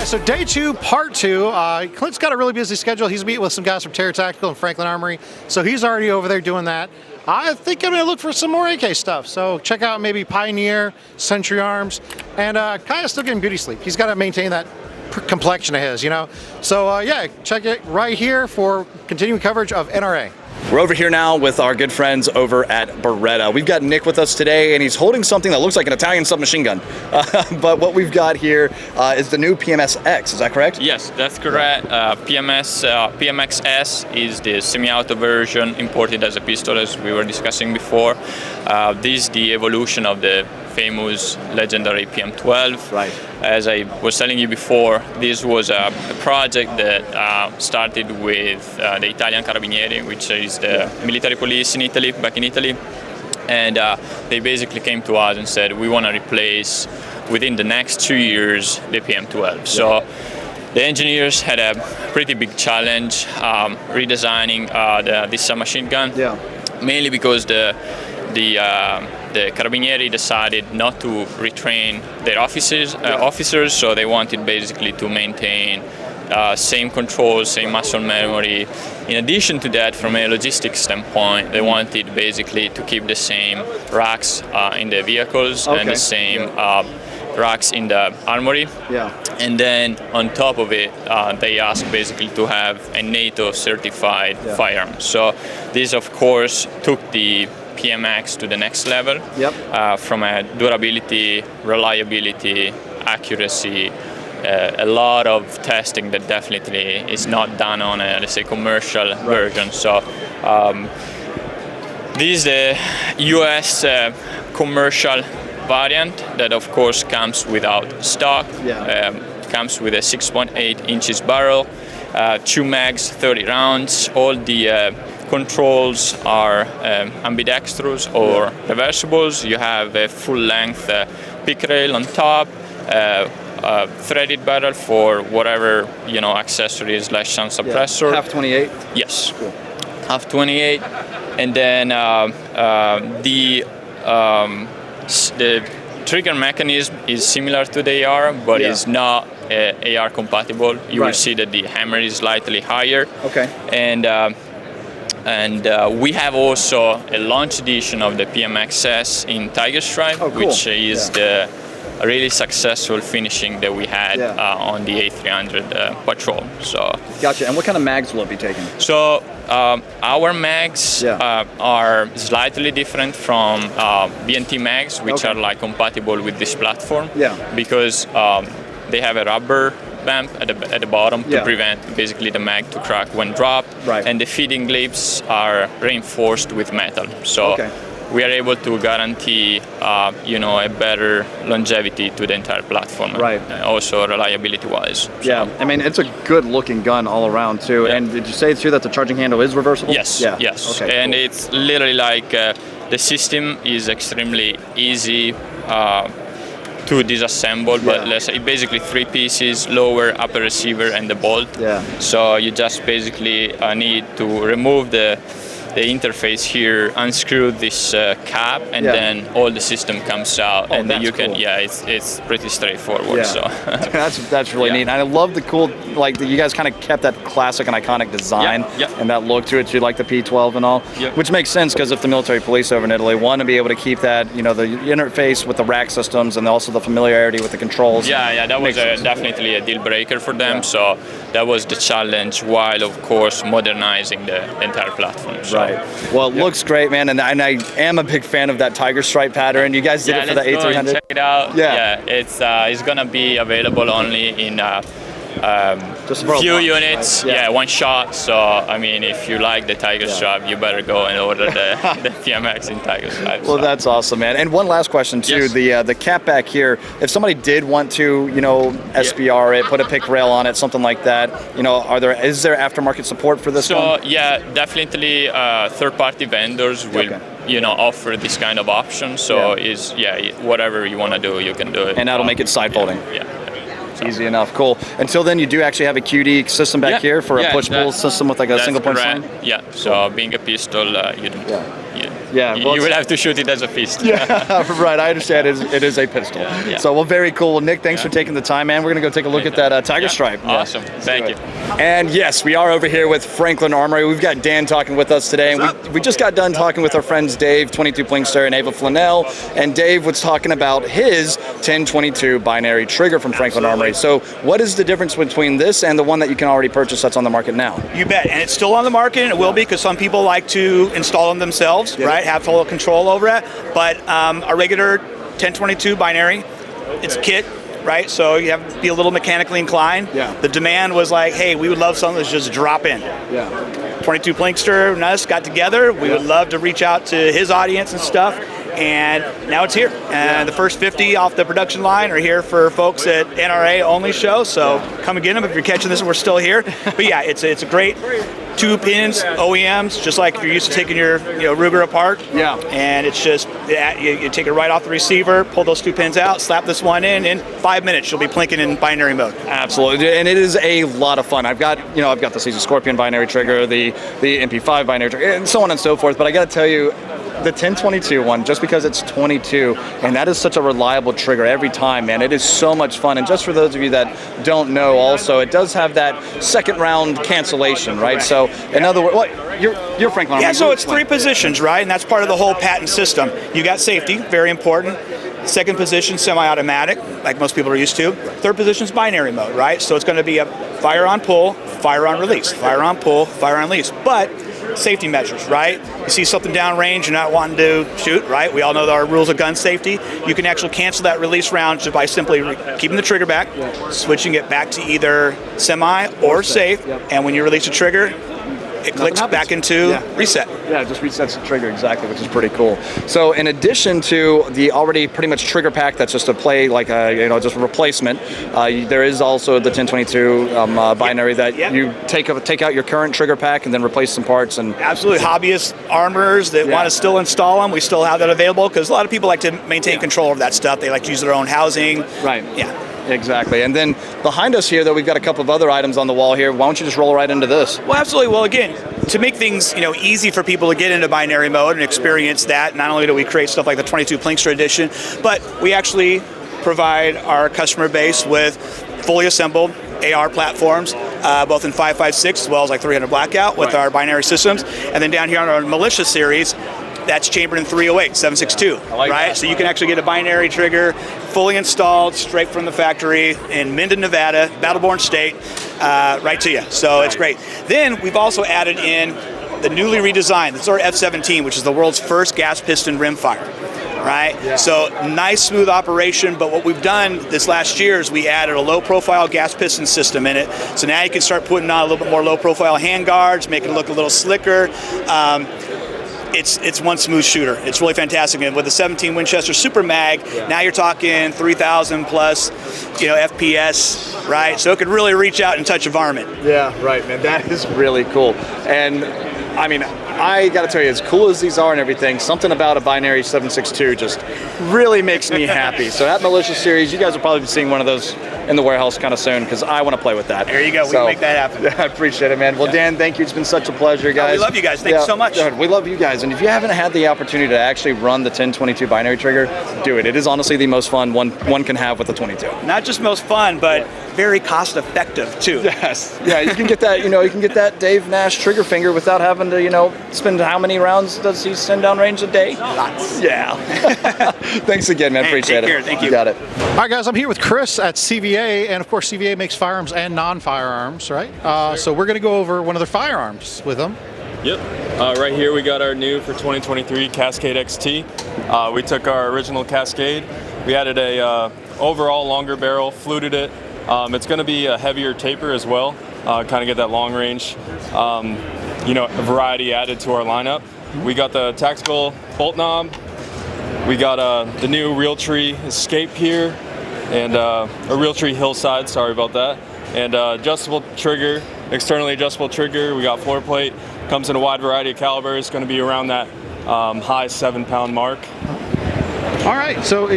guys, so day 2, part 2. Clint's got a really busy schedule. He's meeting with some guys from Taran Tactical and Franklin Armory, so he's already over there doing that. I think I'm going to look for some more AK stuff, so check out maybe Pioneer, Century Arms, and Kaya's still getting beauty sleep. He's got to maintain that complexion of his, you know? So yeah, check it right here for continuing coverage of NRA. We're over here now with our good friends over at Beretta. We've got Nick with us today, and he's holding something that looks like an Italian submachine gun. But what we've got here is the new PMXS, is that correct? Yes, that's correct. PMXS is the semi-auto version imported as a pistol, as we were discussing before. This is the evolution of the famous legendary PM12. Right. As I was telling you before, this was a project that started with the Italian Carabinieri, which is the military police in Italy, back in Italy. And they basically came to us and said, we want to replace, within the next 2 years, the PM12. So the engineers had a pretty big challenge redesigning this submachine gun, mainly because the Carabinieri decided not to retrain their officers, so they wanted basically to maintain same controls, same muscle memory. In addition to that, from a logistics standpoint, they wanted basically to keep the same racks in the vehicles and the same racks in the armory. And then on top of it, they asked basically to have a NATO certified firearm. So this of course took the PMX to the next level, from a durability, reliability, accuracy, a lot of testing that definitely is not done on a, let's say, commercial version. So this is the US commercial variant that of course comes without stock. Comes with a 6.8 inches barrel, 2 mags, 30 rounds. All the controls are ambidextrous or reversibles. You have a full-length pick rail on top, threaded barrel for whatever, you know, accessories / sound suppressor. Half 28? Yes. Cool. Half 28, and then the trigger mechanism is similar to the AR, but is not AR compatible. You will see that the hammer is slightly higher. And we have also a launch edition of the PMXS in Tiger Stripe, which is the really successful finishing that we had on the A300 Patrol. So gotcha. And what kind of mags will it be taking? So our mags are slightly different from BNT mags, which are like compatible with this platform. Because they have a rubber bump at the bottom to prevent basically the mag to crack when dropped, and the feeding lips are reinforced with metal. So we are able to guarantee, you know, a better longevity to the entire platform, also reliability-wise. I mean, it's a good-looking gun all around too. And did you say too that the charging handle is reversible? Yes. Yes. And it's literally like the system is extremely easy to disassemble, but let's say basically 3 pieces: lower, upper receiver, and the bolt. So you just basically need to remove the interface here, unscrew this cap, and then all the system comes out, and then you can, it's pretty straightforward. So that's really neat. And I love the cool, like you guys kind of kept that classic and iconic design and that look to it too, like the P12 and all, which makes sense because if the military police over in Italy want to be able to keep that, you know, the interface with the rack systems and also the familiarity with the controls. That was definitely a deal breaker for them. So that was the challenge, while of course modernizing the entire platform. So. Well, it looks great, man, and I am a big fan of that tiger stripe pattern. You guys did it for the A300. Go and check it out. It's gonna be available only in just a few units. One shot. So I mean, if you like the tiger stripe, you better go and order the PMX in tiger stripe. Well, that's awesome, man. And one last question too: the cap back here. If somebody did want to, you know, SBR it, put a pick rail on it, something like that, you know, is there aftermarket support for this one? So definitely third-party vendors will you know, offer this kind of option. So whatever you want to do, you can do it. And that'll make it side folding. So. Easy enough. Cool. Until then, you do actually have a QD system back here for a push-pull system with like a single point sling? So being a pistol, you Yeah, well, you would have to shoot it as a fist. Yeah, right. I understand. It is a pistol. Yeah. So, well, very cool. Nick, thanks for taking the time, man. We're gonna go take a look at that Tiger Stripe. Awesome. Thank you. And yes, we are over here with Franklin Armory. We've got Dan talking with us today, and we just got done talking with our friends Dave, 22 Plinkster, and Ava Flanell. And Dave was talking about his 1022 binary trigger from Franklin Armory. So, what is the difference between this and the one that you can already purchase that's on the market now? You bet, and it's still on the market, and it will be because some people like to install them themselves, right? Have full control over it. But a regular 1022 binary, it's kit, right? So you have to be a little mechanically inclined. Yeah. The demand was like, hey, we would love something that's just drop in. Yeah. 22 Plinkster and us got together. We would love to reach out to his audience and stuff. And now it's here. And the first 50 off the production line are here for folks at NRA only show. So come and get them if you're catching this and we're still here. But yeah, it's a great 2 pins, OEMs, just like if you're used to taking your Ruger apart. Yeah. And it's just, you take it right off the receiver, pull those 2 pins out, slap this one in 5 minutes you'll be plinking in binary mode. Absolutely, and it is a lot of fun. I've got the Scorpion binary trigger, the MP5 binary trigger, and so on and so forth. But I got to tell you, the 1022 one, just because it's 22, and that is such a reliable trigger every time, man. It is so much fun. And just for those of you that don't know, also, it does have that second round cancellation, right? So, in other words, you're Franklin Armory. Yeah, so it's 3 positions, right? And that's part of the whole patent system. You got safety, very important. Second position, semi-automatic, like most people are used to. Third position is binary mode, right? So it's going to be a fire on pull, fire on release, fire on pull, fire on release. But safety measures, right? You see something downrange, you're not wanting to shoot, right? We all know our rules of gun safety. You can actually cancel that release round just by simply keeping the trigger back, switching it back to either semi or safe, and when you release the trigger, it clicks back into reset. Yeah, it just resets the trigger, exactly, which is pretty cool. So in addition to the already pretty much trigger pack that's just a play, like just a replacement, there is also the 1022 binary that you take out your current trigger pack and then replace some parts. And absolutely, hobbyist armorers that want to still install them, we still have that available because a lot of people like to maintain control of that stuff. They like to use their own housing. Right. Yeah. Exactly. And then behind us here, though, we've got a couple of other items on the wall here. Why don't you just roll right into this? Well, absolutely. Well, again, to make things easy for people to get into binary mode and experience that, not only do we create stuff like the 22 Plinkster edition, but we actually provide our customer base with fully assembled AR platforms, both in 5.56 as well as like 300 blackout with our binary systems. And then down here on our Militia series, that's chambered in 308, 7.62, right? That. So you can actually get a binary trigger fully installed straight from the factory in Minden, Nevada, Battleborn State, right to you. So it's great. Then we've also added in the newly redesigned, this is our F-17, which is the world's first gas piston rimfire. Right? Yeah. So nice, smooth operation, but what we've done this last year is we added a low-profile gas piston system in it. So now you can start putting on a little bit more low-profile hand guards, make it look a little slicker. It's one smooth shooter. It's really fantastic. And with the 17 Winchester Super Mag, now you're talking 3,000 plus, FPS, right? So it could really reach out and touch a varmint. Yeah, right, man. That is really cool. And I mean, I got to tell you, as cool as these are and everything, something about a binary 7.62 just really makes me happy. So that Militia series, you guys will probably be seeing one of those in the warehouse kind of soon because I want to play with that. There you go. We can make that happen. Yeah, I appreciate it, man. Well, Dan, thank you. It's been such a pleasure, guys. We love you guys. Thank you so much. We love you guys. And if you haven't had the opportunity to actually run the 1022 binary trigger, do it. It is honestly the most fun one can have with the 22. Not just most fun, but very cost effective too. Yes. Yeah, you can get that, you can get that Dave Nash trigger finger without having to, spend how many rounds does he send down range a day? Lots. Yeah. Thanks again, man. Appreciate take care. it. Thank you. You got it. All right, guys, I'm here with Chris at CVA, and of course CVA makes firearms and non-firearms, right? So we're going to go over one of their firearms with them. Yep. Right here we got our new for 2023 Cascade XT. We took our original Cascade. We added a overall longer barrel, fluted it. It's going to be a heavier taper as well, kind of get that long range. A variety added to our lineup. We got the tactical bolt knob. We got the new Realtree Escape here, and a Realtree Hillside. Sorry about that. And adjustable trigger, externally adjustable trigger. We got floor plate. Comes in a wide variety of calibers. Going to be around that high 7-pound mark. All right, so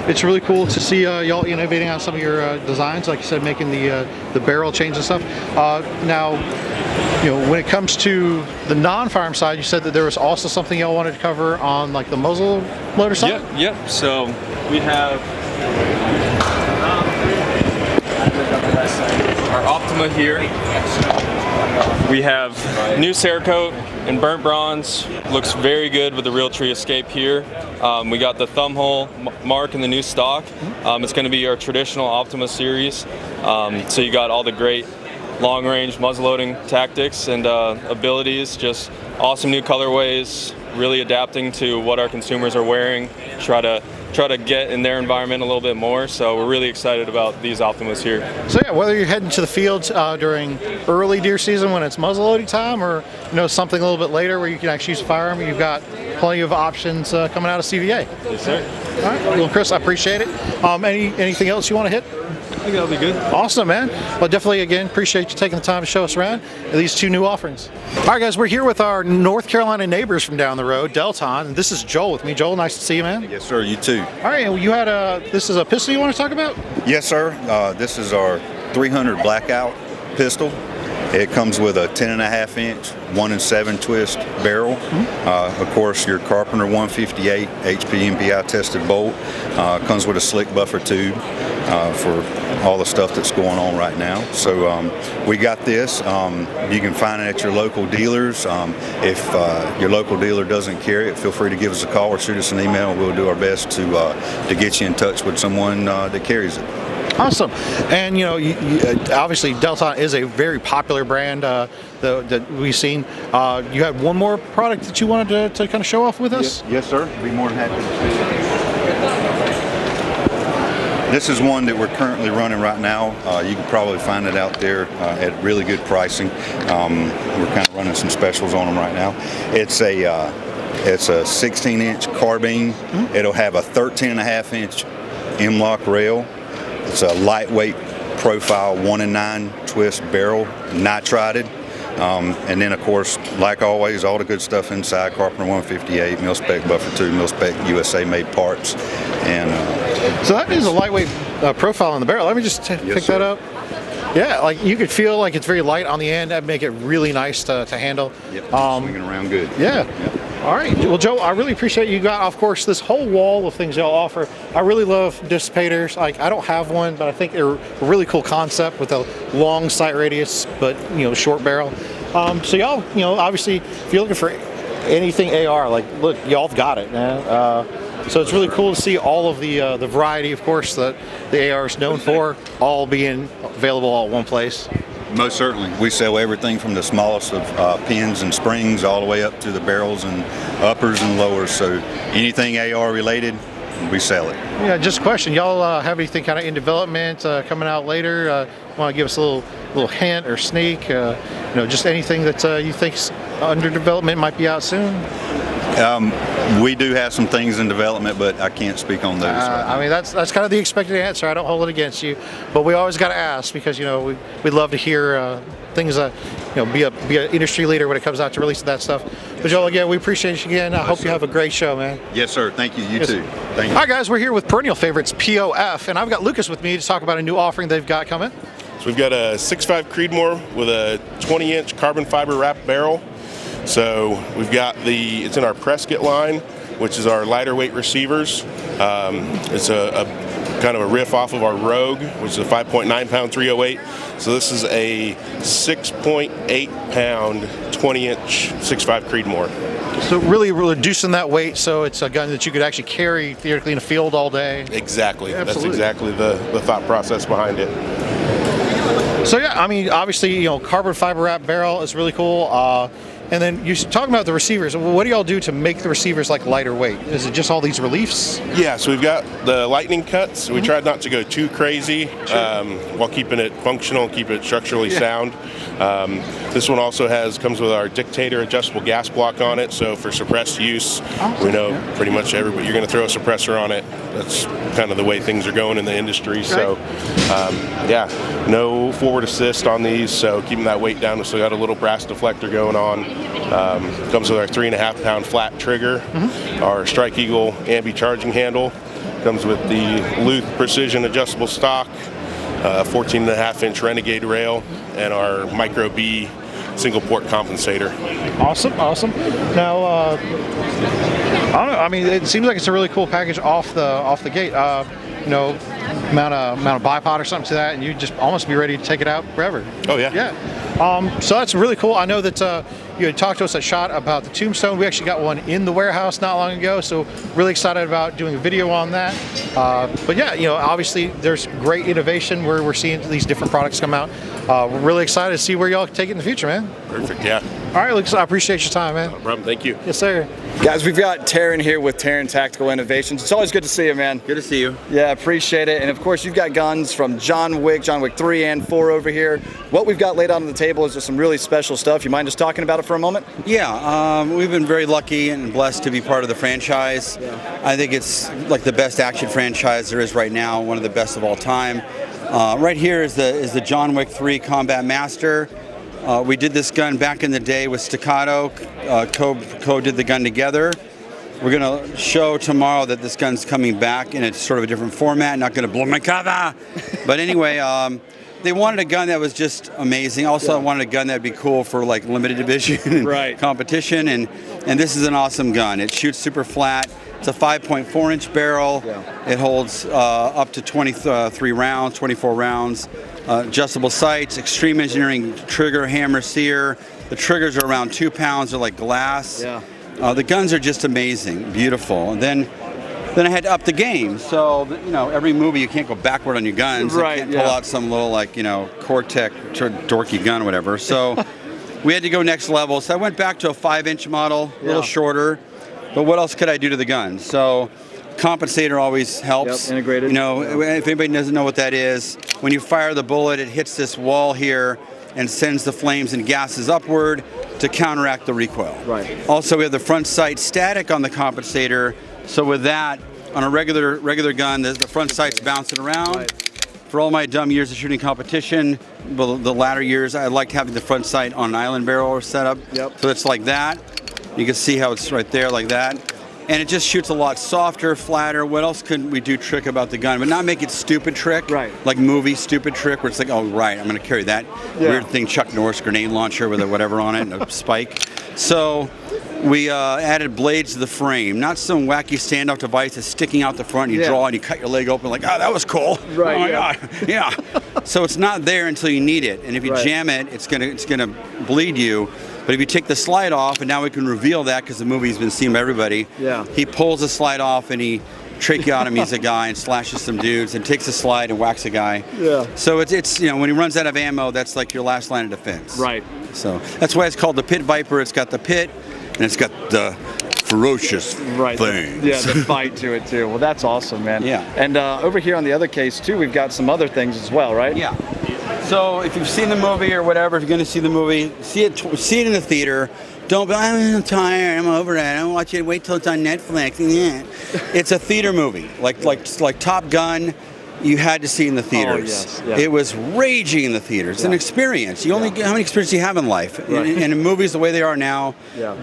It's really cool to see y'all innovating on some of your designs, like you said, making the barrel change and stuff. Now, when it comes to the non-firearm side, you said that there was also something y'all wanted to cover on like the muzzle loader side? Yep. So we have our Optima here. We have new Cerakote in burnt bronze. Looks very good with the Realtree Escape here. We got the thumb hole mark in the new stock. It's going to be our traditional Optima series. So you got all the great long-range muzzleloading tactics and abilities. Just awesome new colorways. Really adapting to what our consumers are wearing. Try to get in their environment a little bit more. So we're really excited about these Optimas here. So yeah, whether you're heading to the fields during early deer season when it's muzzleloading time, or something a little bit later where you can actually use a firearm, you've got plenty of options coming out of CVA. Yes, sir. All right, well, Chris, I appreciate it. Anything else you want to hit? I think that'll be good. Awesome, man. Well, definitely, again, appreciate you taking the time to show us around these two new offerings. All right, guys, we're here with our North Carolina neighbors from down the road, Delton, and this is Joel with me. Joel, nice to see you, man. Yes, sir. You too. All right, and you had this is a pistol you want to talk about? Yes, sir. This is our 300 Blackout pistol. It comes with a 10.5-inch 1-in-7 twist barrel. Of course, your Carpenter 158 HP MPI tested bolt. Comes with a slick buffer tube for all the stuff that's going on right now. So we got this. You can find it at your local dealers. If your local dealer doesn't carry it, feel free to give us a call or shoot us an email. We'll do our best to get you in touch with someone that carries it. Awesome. And obviously Delton is a very popular brand that we've seen. You had one more product that you wanted to kind of show off with us? Yes, sir. Be more than happy to. This is one that we're currently running right now. You can probably find it out there at really good pricing. We're kind of running some specials on them right now. It's a 16-inch carbine. It'll have a 13.5-inch M-lock rail. It's a lightweight profile 1-in-9 twist barrel, nitrided. And then, of course, like always, all the good stuff inside, Carpenter 158, mil-spec buffer tube, mil-spec USA made parts. And so that is a lightweight profile on the barrel. Let me just pick that up. Yeah, like you could feel like it's very light on the end. That'd make it really nice to handle. Yep, swinging around good. Yeah. Yep. All right. Well, Joe, I really appreciate you got, of course, this whole wall of things y'all offer. I really love dissipators. Like, I don't have one, but I think they're a really cool concept with a long sight radius, but short barrel. So y'all, obviously, if you're looking for anything AR, like, look, y'all have got it, man. So it's really cool to see all of the variety, of course, that the AR is known for, all being available all at one place. Most certainly. We sell everything from the smallest of pins and springs all the way up to the barrels and uppers and lowers. So anything AR related, we sell it. Yeah, just a question. Y'all have anything kind of in development coming out later? Want to give us a little hint or sneak? Just anything that you think's under development might be out soon? We do have some things in development, but I can't speak on those. I mean, that's kind of the expected answer. I don't hold it against you, but we always got to ask because we'd love to hear things. Be an industry leader when it comes out to releasing that stuff. But Joel, again, we appreciate you again. I hope you have a great show, man. Yes, sir. Thank you. You too. Thank you. All right, guys, we're here with perennial favorites POF, and I've got Lucas with me to talk about a new offering they've got coming. So we've got a 6.5 Creedmoor with a 20-inch carbon fiber wrapped barrel. So we've got it's in our Prescott line, which is our lighter weight receivers. It's a kind of a riff off of our Rogue, which is a 5.9 pound 308. So this is a 6.8 pound 20-inch 6.5 Creedmoor. So really reducing that weight, so it's a gun that you could actually carry theoretically in a field all day. Exactly. Yeah, that's exactly the thought process behind it. So yeah, I mean, obviously, carbon fiber wrap barrel is really cool. And then you're talking about the receivers. What do y'all do to make the receivers like lighter weight? Is it just all these reliefs? Yeah, so we've got the lightning cuts. We tried not to go too crazy while keeping it functional, keep it structurally sound. This one also comes with our Dictator adjustable gas block on it. So for suppressed use, we know pretty much everybody, you're going to throw a suppressor on it. That's kind of the way things are going in the industry. Right. So no forward assist on these. So keeping that weight down. We still got a little brass deflector going on. Comes with our 3.5 pound flat trigger, our Strike Eagle ambi charging handle, Comes with the Luth Precision Adjustable Stock, 14.5-inch Renegade rail, and our Micro B single port compensator. Awesome. Now, I don't know. I mean, it seems like it's a really cool package off the gate. You know, amount of bipod or something to that, and you just almost be ready to take it out forever. Oh yeah. Yeah. So that's really cool. I know that you had talked to us at SHOT about the Tombstone. We actually got one in the warehouse not long ago, so really excited about doing a video on that. But yeah, you know, obviously there's great innovation where we're seeing these different products come out. We're really excited to see where y'all take it in the future, man. Perfect. Yeah. All right, Lucas, I appreciate your time, man. No problem. Thank you. Yes, sir. Guys, we've got Taran here with Taran Tactical Innovations. It's always good to see you, man. Good to see you. Yeah, appreciate it. And of course, you've got guns from John Wick 3 and 4 over here. What we've got laid out on the table is just some really special stuff. You mind just talking about it for a moment? Yeah, we've been very lucky and blessed to be part of the franchise. Yeah. I think it's like the best action franchise there is right now, one of the best of all time. Right here is the John Wick 3 Combat Master. We did this gun back in the day with Staccato. Co did the gun together. We're going to show tomorrow that this gun's coming back in a sort of a different format. Not going to blow my cover. But anyway, they wanted a gun that was just amazing. Also, I wanted a gun that'd be cool for like limited division and competition. And this is an awesome gun. It shoots super flat. It's a 5.4-inch barrel. Yeah. It holds up to 23 rounds, 24 rounds. Adjustable sights, extreme engineering trigger, hammer, sear. The triggers are around 2 pounds. They're like glass. Yeah. The guns are just amazing, beautiful. And then I had to up the game. So, you know, every movie you can't go backward on your guns. Right, you can't pull out some little, like, you know, Cortec dorky gun or whatever. So we had to go next level. So I went back to a 5-inch model, a little shorter. But what else could I do to the gun? So compensator always helps. Yep, integrated. You know, if anybody doesn't know what that is, when you fire the bullet, it hits this wall here and sends the flames and gases upward to counteract the recoil. Right. Also, we have the front sight static on the compensator. So with that, on a regular gun, the front sight's bouncing around. Right. For all my dumb years of shooting competition, well, the latter years, I liked having the front sight on an island barrel setup. Yep. So it's like that. You can see how it's right there like that. And it just shoots a lot softer, flatter. What else could we do trick about the gun? But not make it stupid trick, like movie stupid trick where it's like, oh, right, I'm going to carry that weird thing, Chuck Norris grenade launcher with a whatever on it and a spike. So we added blades to the frame. Not some wacky standoff device that's sticking out the front. You draw and you cut your leg open like, oh, that was cool. Right, oh my God. Yeah. So it's not there until you need it. And if you jam it, it's gonna bleed you. But if you take the slide off, and now we can reveal that because the movie's been seen by everybody. Yeah. He pulls the slide off and he tracheotomies a guy and slashes some dudes and takes a slide and whacks a guy. Yeah. So it's you know, when he runs out of ammo, that's like your last line of defense. Right. So that's why it's called the Pit Viper. It's got the pit and it's got the ferocious thing. Yeah, the fight to it too. Well, that's awesome, man. Yeah. And over here on the other case too, we've got some other things as well, right? Yeah. So if you've seen the movie or whatever, if you're going to see the movie, see it in the theater. Don't be, I'm tired, I'm over it, I don't watch it, wait till it's on Netflix. Yeah. It's a theater movie, like Top Gun. You had to see in the theaters. Oh, yes. Yeah. It was raging in the theaters. It's an experience. You only get how many experiences you have in life. Right. And in movies the way they are now,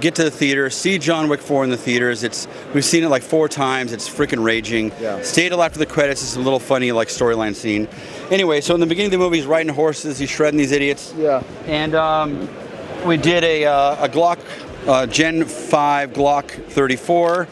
get to the theater, see John Wick 4 in the theaters. We've seen it like 4 times. It's freaking raging. Yeah. Stay till after the credits. It's a little funny like storyline scene. Anyway, so in the beginning of the movie, he's riding horses. He's shredding these idiots. Yeah. And we did a Glock Gen 5 Glock 34.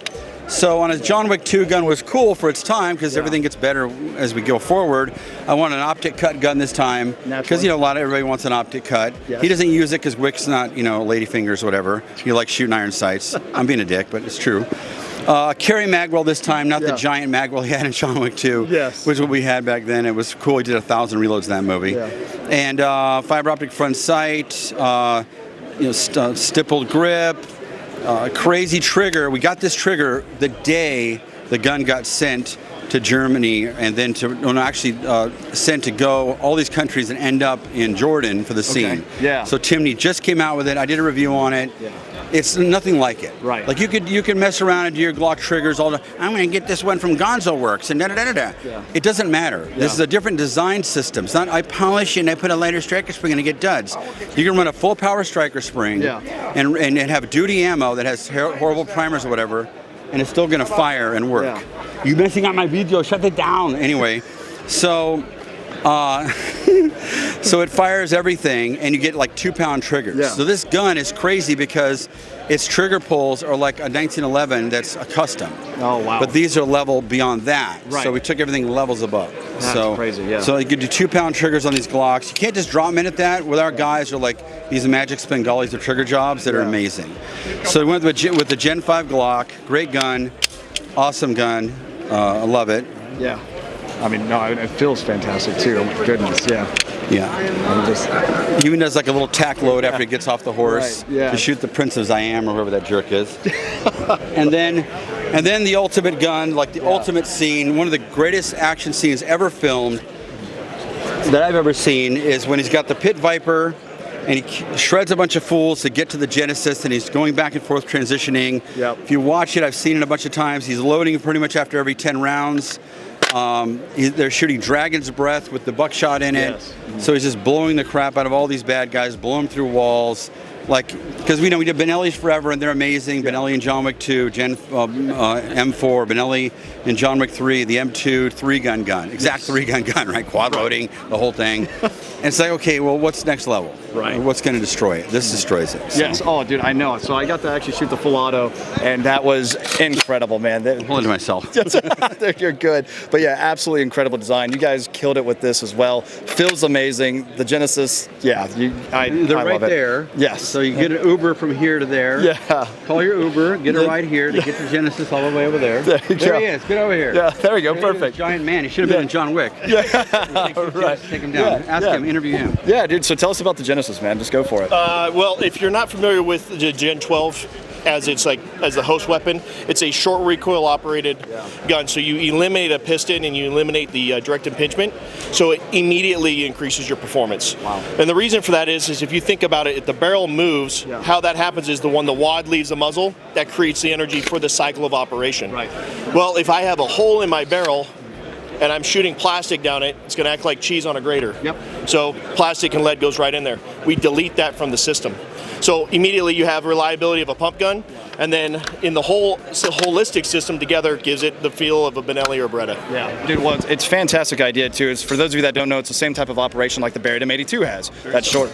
So on a John Wick 2 gun was cool for its time because everything gets better as we go forward. I want an optic cut gun this time because, you know, everybody wants an optic cut. Yes. He doesn't use it because Wick's not, you know, ladyfingers or whatever. He likes shooting iron sights. I'm being a dick, but it's true. Carry magwell this time, not the giant magwell he had in John Wick 2, which is what we had back then. It was cool. He did 1,000 reloads in that movie. Yeah. And fiber optic front sight, you know, stippled grip. Crazy trigger. We got this trigger the day the gun got sent to Germany and then sent to go all these countries and end up in Jordan for the scene. Okay. Yeah. So Timney just came out with it. I did a review on it. Yeah. It's nothing like it. Right. Like you could mess around and do your Glock triggers all the. I'm going to get this one from Gonzo Works and da da da da. Yeah. It doesn't matter. Yeah. This is a different design system. It's not I polish it and I put a lighter striker spring and I get duds. You can run a full power striker spring and have duty ammo that has horrible primers or whatever, and it's still going to fire and work. Yeah. You messing up my video, shut it down. Anyway, so so it fires everything, and you get like 2-pound triggers. Yeah. So this gun is crazy because its trigger pulls are like a 1911 that's a custom. Oh, wow. But these are level beyond that. Right. So we took everything levels above. That's crazy, yeah. So you could do 2-pound triggers on these Glocks. You can't just drop them in at that. With our guys are like these Magic Spengali's or trigger jobs that are amazing. So we went with the Gen 5 Glock. Great gun, awesome gun. I love it. Yeah. I mean, no, it feels fantastic too. Oh my goodness, yeah. Yeah. He even does like a little tack load after he gets off the horse Right, yeah. to shoot the Prince of Siam or whoever that jerk is. and then the ultimate gun, like the ultimate scene, one of the greatest action scenes ever filmed that I've ever seen is when he's got the Pit Viper and he shreds a bunch of fools to get to the Genesis, and he's going back and forth transitioning. Yep. If you watch it, I've seen it a bunch of times. He's loading pretty much after every 10 rounds. They're shooting Dragon's Breath with the buckshot in it. Yes. So he's just blowing the crap out of all these bad guys, blowing them through walls. Like, because we know we did Benelli's forever, and they're amazing. Yeah. Benelli and John Wick 2, M4, Benelli and John Wick 3, the M2 3-gun gun. Exact 3-gun gun, right? Quad loading, the whole thing. And it's like, okay, well, what's next level? Right. What's going to destroy it? This destroys it. So. Yes. Oh, dude, I know. So I got to actually shoot the full auto, and that was incredible, man. I'm holding to myself. You're good. But yeah, absolutely incredible design. You guys killed it with this as well. Feels amazing. The Genesis, yeah. I They're love right it. there. Yes. So you get an Uber from here to there. Yeah. Call your Uber, get a ride here to get the Genesis all the way over there. There you go. He is. Get over here. Yeah, there we go. There he Perfect. is, giant man. He should have been in John Wick. Yeah. Right. Take him down. Ask him. Interview him. Yeah, dude. So tell us about the Genesis, man. Just go for it. Well, if you're not familiar with the Gen 12 as the host weapon, it's a short recoil operated gun. So you eliminate a piston and you eliminate the direct impingement. So it immediately increases your performance. Wow. And the reason for that is if you think about it, if the barrel moves, how that happens is the wad leaves the muzzle, that creates the energy for the cycle of operation. Right. Well, if I have a hole in my barrel and I'm shooting plastic down it, it's going to act like cheese on a grater. Yep. So plastic and lead goes right in there. We delete that from the system. So immediately you have reliability of a pump gun, and then in the whole holistic system together gives it the feel of a Benelli or a Beretta. Yeah, dude, well, it's a fantastic idea too. It's, for those of you that don't know, it's the same type of operation like the Beretta M82 has,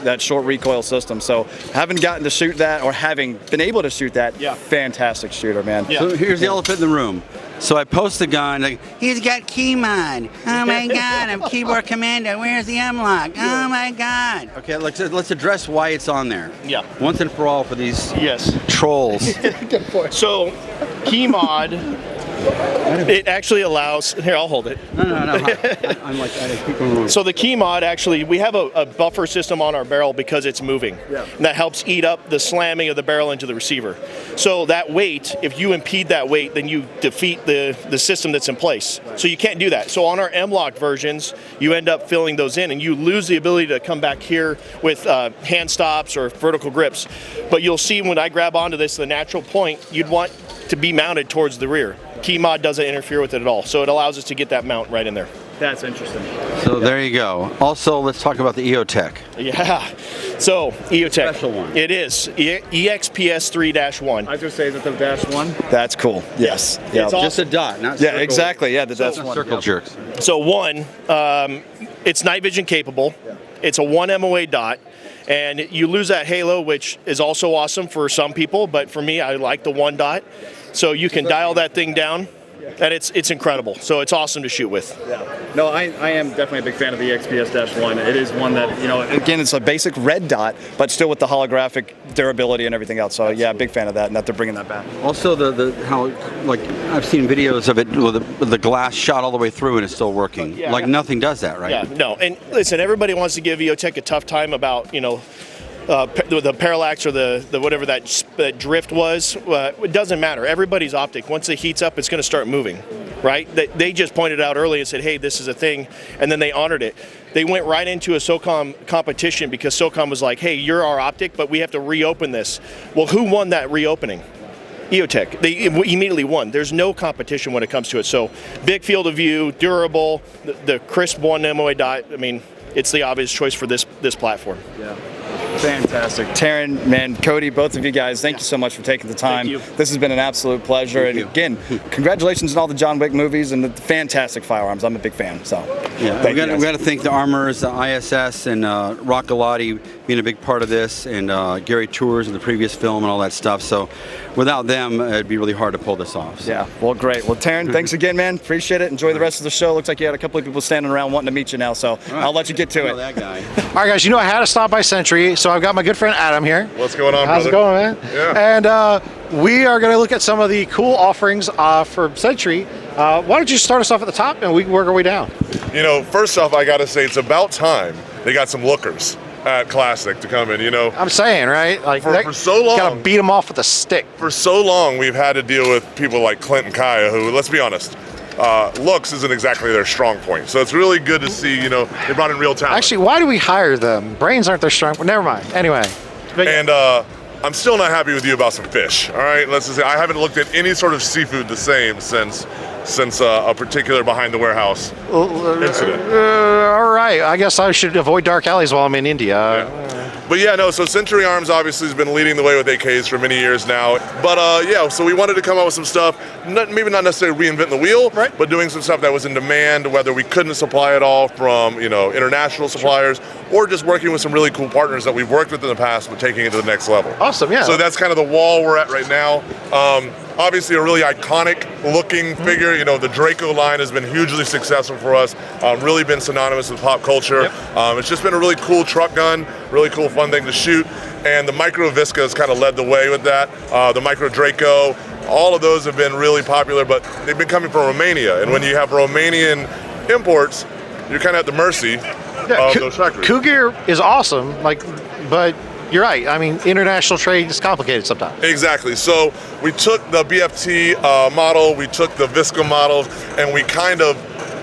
that short recoil system. So having gotten to shoot that, or having been able to shoot that, fantastic shooter, man. Yeah. So here's the elephant in the room. So I post the gun, like, he's got key mod. Oh my God, I'm keyboard commander. Where's the M-lock? Oh my God. Okay, let's address why it's on there. Yeah. Once and for all for these trolls. So key mod, it actually allows, here I'll hold it. No. I'm like, I keep going. So the key mod actually, we have a buffer system on our barrel because it's moving. Yeah. And that helps eat up the slamming of the barrel into the receiver. So that weight, if you impede that weight, then you defeat the system that's in place. Right. So you can't do that. So on our M-lock versions, you end up filling those in and you lose the ability to come back here with hand stops or vertical grips. But you'll see when I grab onto this, the natural point, you'd want to be mounted towards the rear. Key mod doesn't interfere with it at all. So it allows us to get that mount right in there. That's interesting. So there you go. Also, let's talk about the EOTech. Yeah. So EOTech. Special one. It is EXPS 3-1. I was gonna say that the -1. That's cool. Yes. Yeah. It's all- Just a dot, not Yeah. circle. Exactly. Yeah. The Not -1. circle jerks. So one, it's night vision capable. It's a 1 MOA dot. And you lose that halo, which is also awesome for some people, but for me, I like the 1 dot. So you can dial that thing down, and it's incredible. So it's awesome to shoot with. Yeah. No, I am definitely a big fan of the XPS-1. It is one that, you know, again, it's a basic red dot, but still with the holographic durability and everything else. So yeah, big fan of that, and that they're bringing that back. Also, how, like, I've seen videos of it with the glass shot all the way through and it's still working. Yeah. Like nothing does that, right? Yeah, no. And listen, everybody wants to give EOTech a tough time about, you know, the parallax or the whatever that drift was. It doesn't matter. Everybody's optic, once it heats up, it's going to start moving, right? They just pointed out early and said, hey, this is a thing, and then they honored it. They went right into a SOCOM competition because SOCOM was like, hey, you're our optic, but we have to reopen this. Well, who won that reopening? EOTech. They immediately won. There's no competition when it comes to it. So big field of view, durable, the crisp 1 MOA dot. I mean, it's the obvious choice for this platform. Yeah. Fantastic. Taran, man, Cody, both of you guys, thank you so much for taking the time. Thank you. This has been an absolute pleasure. And again, congratulations on all the John Wick movies and the fantastic firearms. I'm a big fan. So, Yeah, we got to thank the Armors, the ISS, and Rockalotti being a big part of this, and Gary Tours and the previous film and all that stuff. So, without them, it'd be really hard to pull this off. So. yeah, well, great. Well, Taran, thanks again, man. Appreciate it. Enjoy the rest of the show. Looks like you had a couple of people standing around wanting to meet you now, so I'll let you get to I know it. that guy. All right, guys, you know I had to stop by Century, so I've got my good friend Adam here. What's going on, How's brother? it going, man? Yeah. And we are going to look at some of the cool offerings for Century. Why don't you start us off at the top and we can work our way down? You know, first off, I got to say it's about time they got some lookers at Classic to come in, you know. I'm saying, right? Like For so long. Got to beat them off with a stick. For so long, we've had to deal with people like Clint and Kaya, who, let's be honest, looks isn't exactly their strong point. So it's really good to see, you know, they brought in real talent. Actually, why do we hire them? Brains aren't their strong point. Never mind. Anyway. And I'm still not happy with you about some fish. All right, let's just say I haven't looked at any sort of seafood the same since a particular behind the warehouse incident. All right. I guess I should avoid dark alleys while I'm in India. But yeah, no, so Century Arms obviously has been leading the way with AKs for many years now. But yeah, so we wanted to come up with some stuff, maybe not necessarily reinventing the wheel, right, but doing some stuff that was in demand, whether we couldn't supply it all from, you know, international suppliers, or just working with some really cool partners that we've worked with in the past, but taking it to the next level. Awesome, yeah. So that's kind of the wall we're at right now. Obviously a really iconic looking figure. You know, the Draco line has been hugely successful for us, really been synonymous with pop culture. Yep. It's just been a really cool truck gun, really cool fun thing to shoot. And the Micro Visca has kind of led the way with that. The Micro Draco, all of those have been really popular, but they've been coming from Romania. And when you have Romanian imports, you're kind of at the mercy of those factories. Cougar is awesome, but you're right. I mean, international trade is complicated sometimes. Exactly. So we took the BFT model, we took the Visca model, and we kind of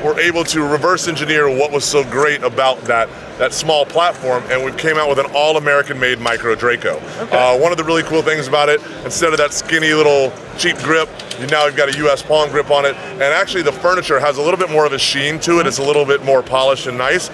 were able to reverse engineer what was so great about that small platform, and we came out with an all-American made Micro Draco. Okay. One of the really cool things about it, instead of that skinny little cheap grip, now you've got a US palm grip on it, and actually the furniture has a little bit more of a sheen to it. It's a little bit more polished and nice,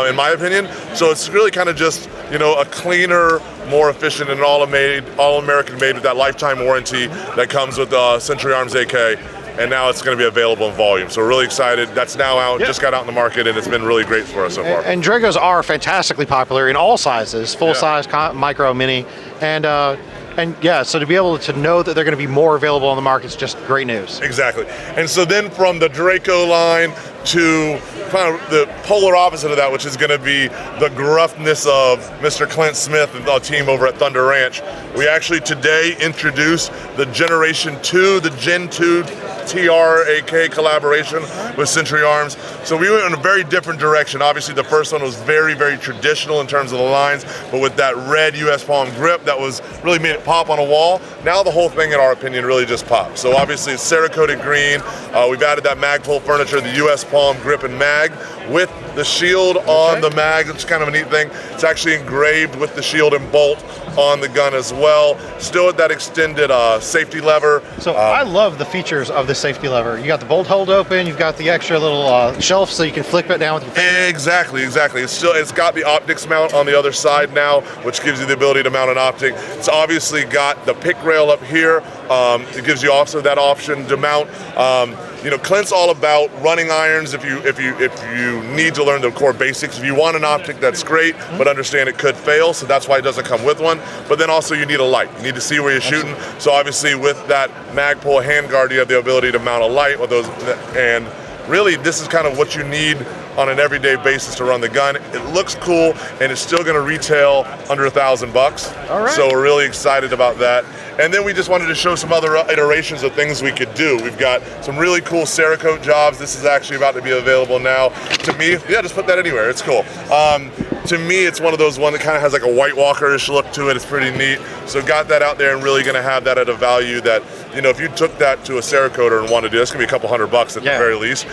in my opinion. So it's really kind of just, you know, a cleaner, more efficient, and all-American made with that lifetime warranty that comes with Century Arms AK. And now it's going to be available in volume. So we're really excited. That's now out, just got out in the market, and it's been really great for us so far. And Dragos are fantastically popular in all sizes, full size, micro, mini, and yeah, so to be able to know that they're going to be more available on the market is just great news. Exactly. And so then from the Draco line to kind of the polar opposite of that, which is going to be the gruffness of Mr. Clint Smith and the team over at Thunder Ranch, we actually today introduced the Generation 2, the Gen 2 TR-AK collaboration with Century Arms. So we went in a very different direction. Obviously the first one was very, very traditional in terms of the lines, but with that red US Palm grip that was really made it pop on a wall. Now the whole thing, in our opinion, really just pops. So obviously it's Cerakoted green. We've added that Magpul furniture, the US Palm grip and mag with the shield on the mag. It's kind of a neat thing. It's actually engraved with the shield and bolt on the gun as well. Still with that extended safety lever. So I love the features of the safety lever. You got the bolt hold open, you've got the extra little shelf so you can flip it down with your finger. Exactly. It's got the optics mount on the other side now, which gives you the ability to mount an optic. It's obviously got the pick rail up here. It gives you also that option to mount. You know, Clint's all about running irons if you need to learn the core basics. If you want an optic, that's great, but understand it could fail, so that's why it doesn't come with one. But then also you need a light. You need to see where you're shooting. So obviously with that Magpul handguard, you have the ability to mount a light with those, and really this is kind of what you need on an everyday basis to run the gun. It looks cool, and it's still going to retail under $1,000. All right. So we're really excited about that. And then we just wanted to show some other iterations of things we could do. We've got some really cool Cerakote jobs. This is actually about to be available now. To me, yeah, just put that anywhere. It's cool. To me, it's one of those that kind of has like a White Walker-ish look to it. It's pretty neat. So got that out there and really going to have that at a value that, you know, if you took that to a Cerakoter and wanted to do, that's going to be a couple $100 at the very least.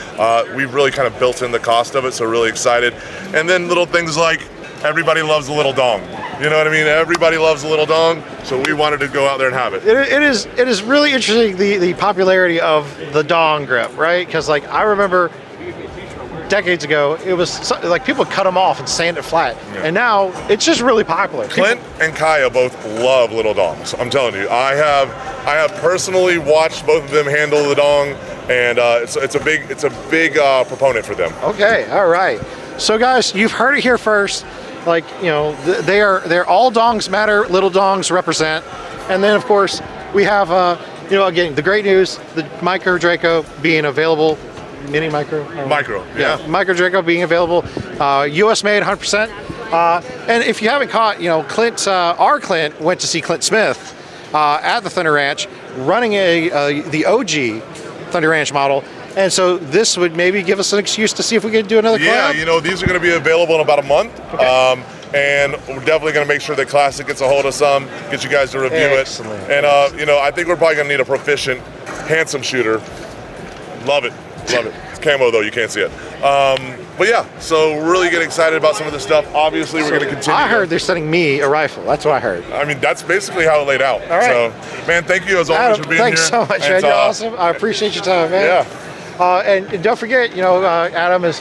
We've really kind of built in the cost of it, so really excited. And then little things like everybody loves a little dong. You know what I mean? Everybody loves a little dong, so we wanted to go out there and have it. It is really interesting, the popularity of the dong grip, right? Because like I remember decades ago, it was like people would cut them off and sand it flat, and now it's just really popular. Clint and Kaya both love little dongs. I'm telling you, I have personally watched both of them handle the dong, and it's a big proponent for them. Okay, all right. So guys, you've heard it here first. Like, you know, they're all dongs matter, little dongs represent, and then of course we have you know, again, the great news, the Micro Draco being available. Mini Micro? Micro, yeah. Micro Draco being available, US made 100%. And if you haven't caught, you know, our Clint went to see Clint Smith at the Thunder Ranch running the OG Thunder Ranch model. And so this would maybe give us an excuse to see if we could do another collab. Yeah, you know, these are going to be available in about a month. Okay. And we're definitely going to make sure that Classic gets a hold of some, get you guys to review it. And, you know, I think we're probably going to need a proficient, handsome shooter. Love it. Love it. It's camo, though. You can't see it. But, yeah, so we're really getting excited about some of this stuff. Obviously, we're going to continue. I heard they're sending me a rifle. That's what I heard. I mean, that's basically how it laid out. All right. So, man, thank you as always Adam, for being here. thanks so much, man. You're awesome. I appreciate your time, man. Yeah. And don't forget, you know, Adam is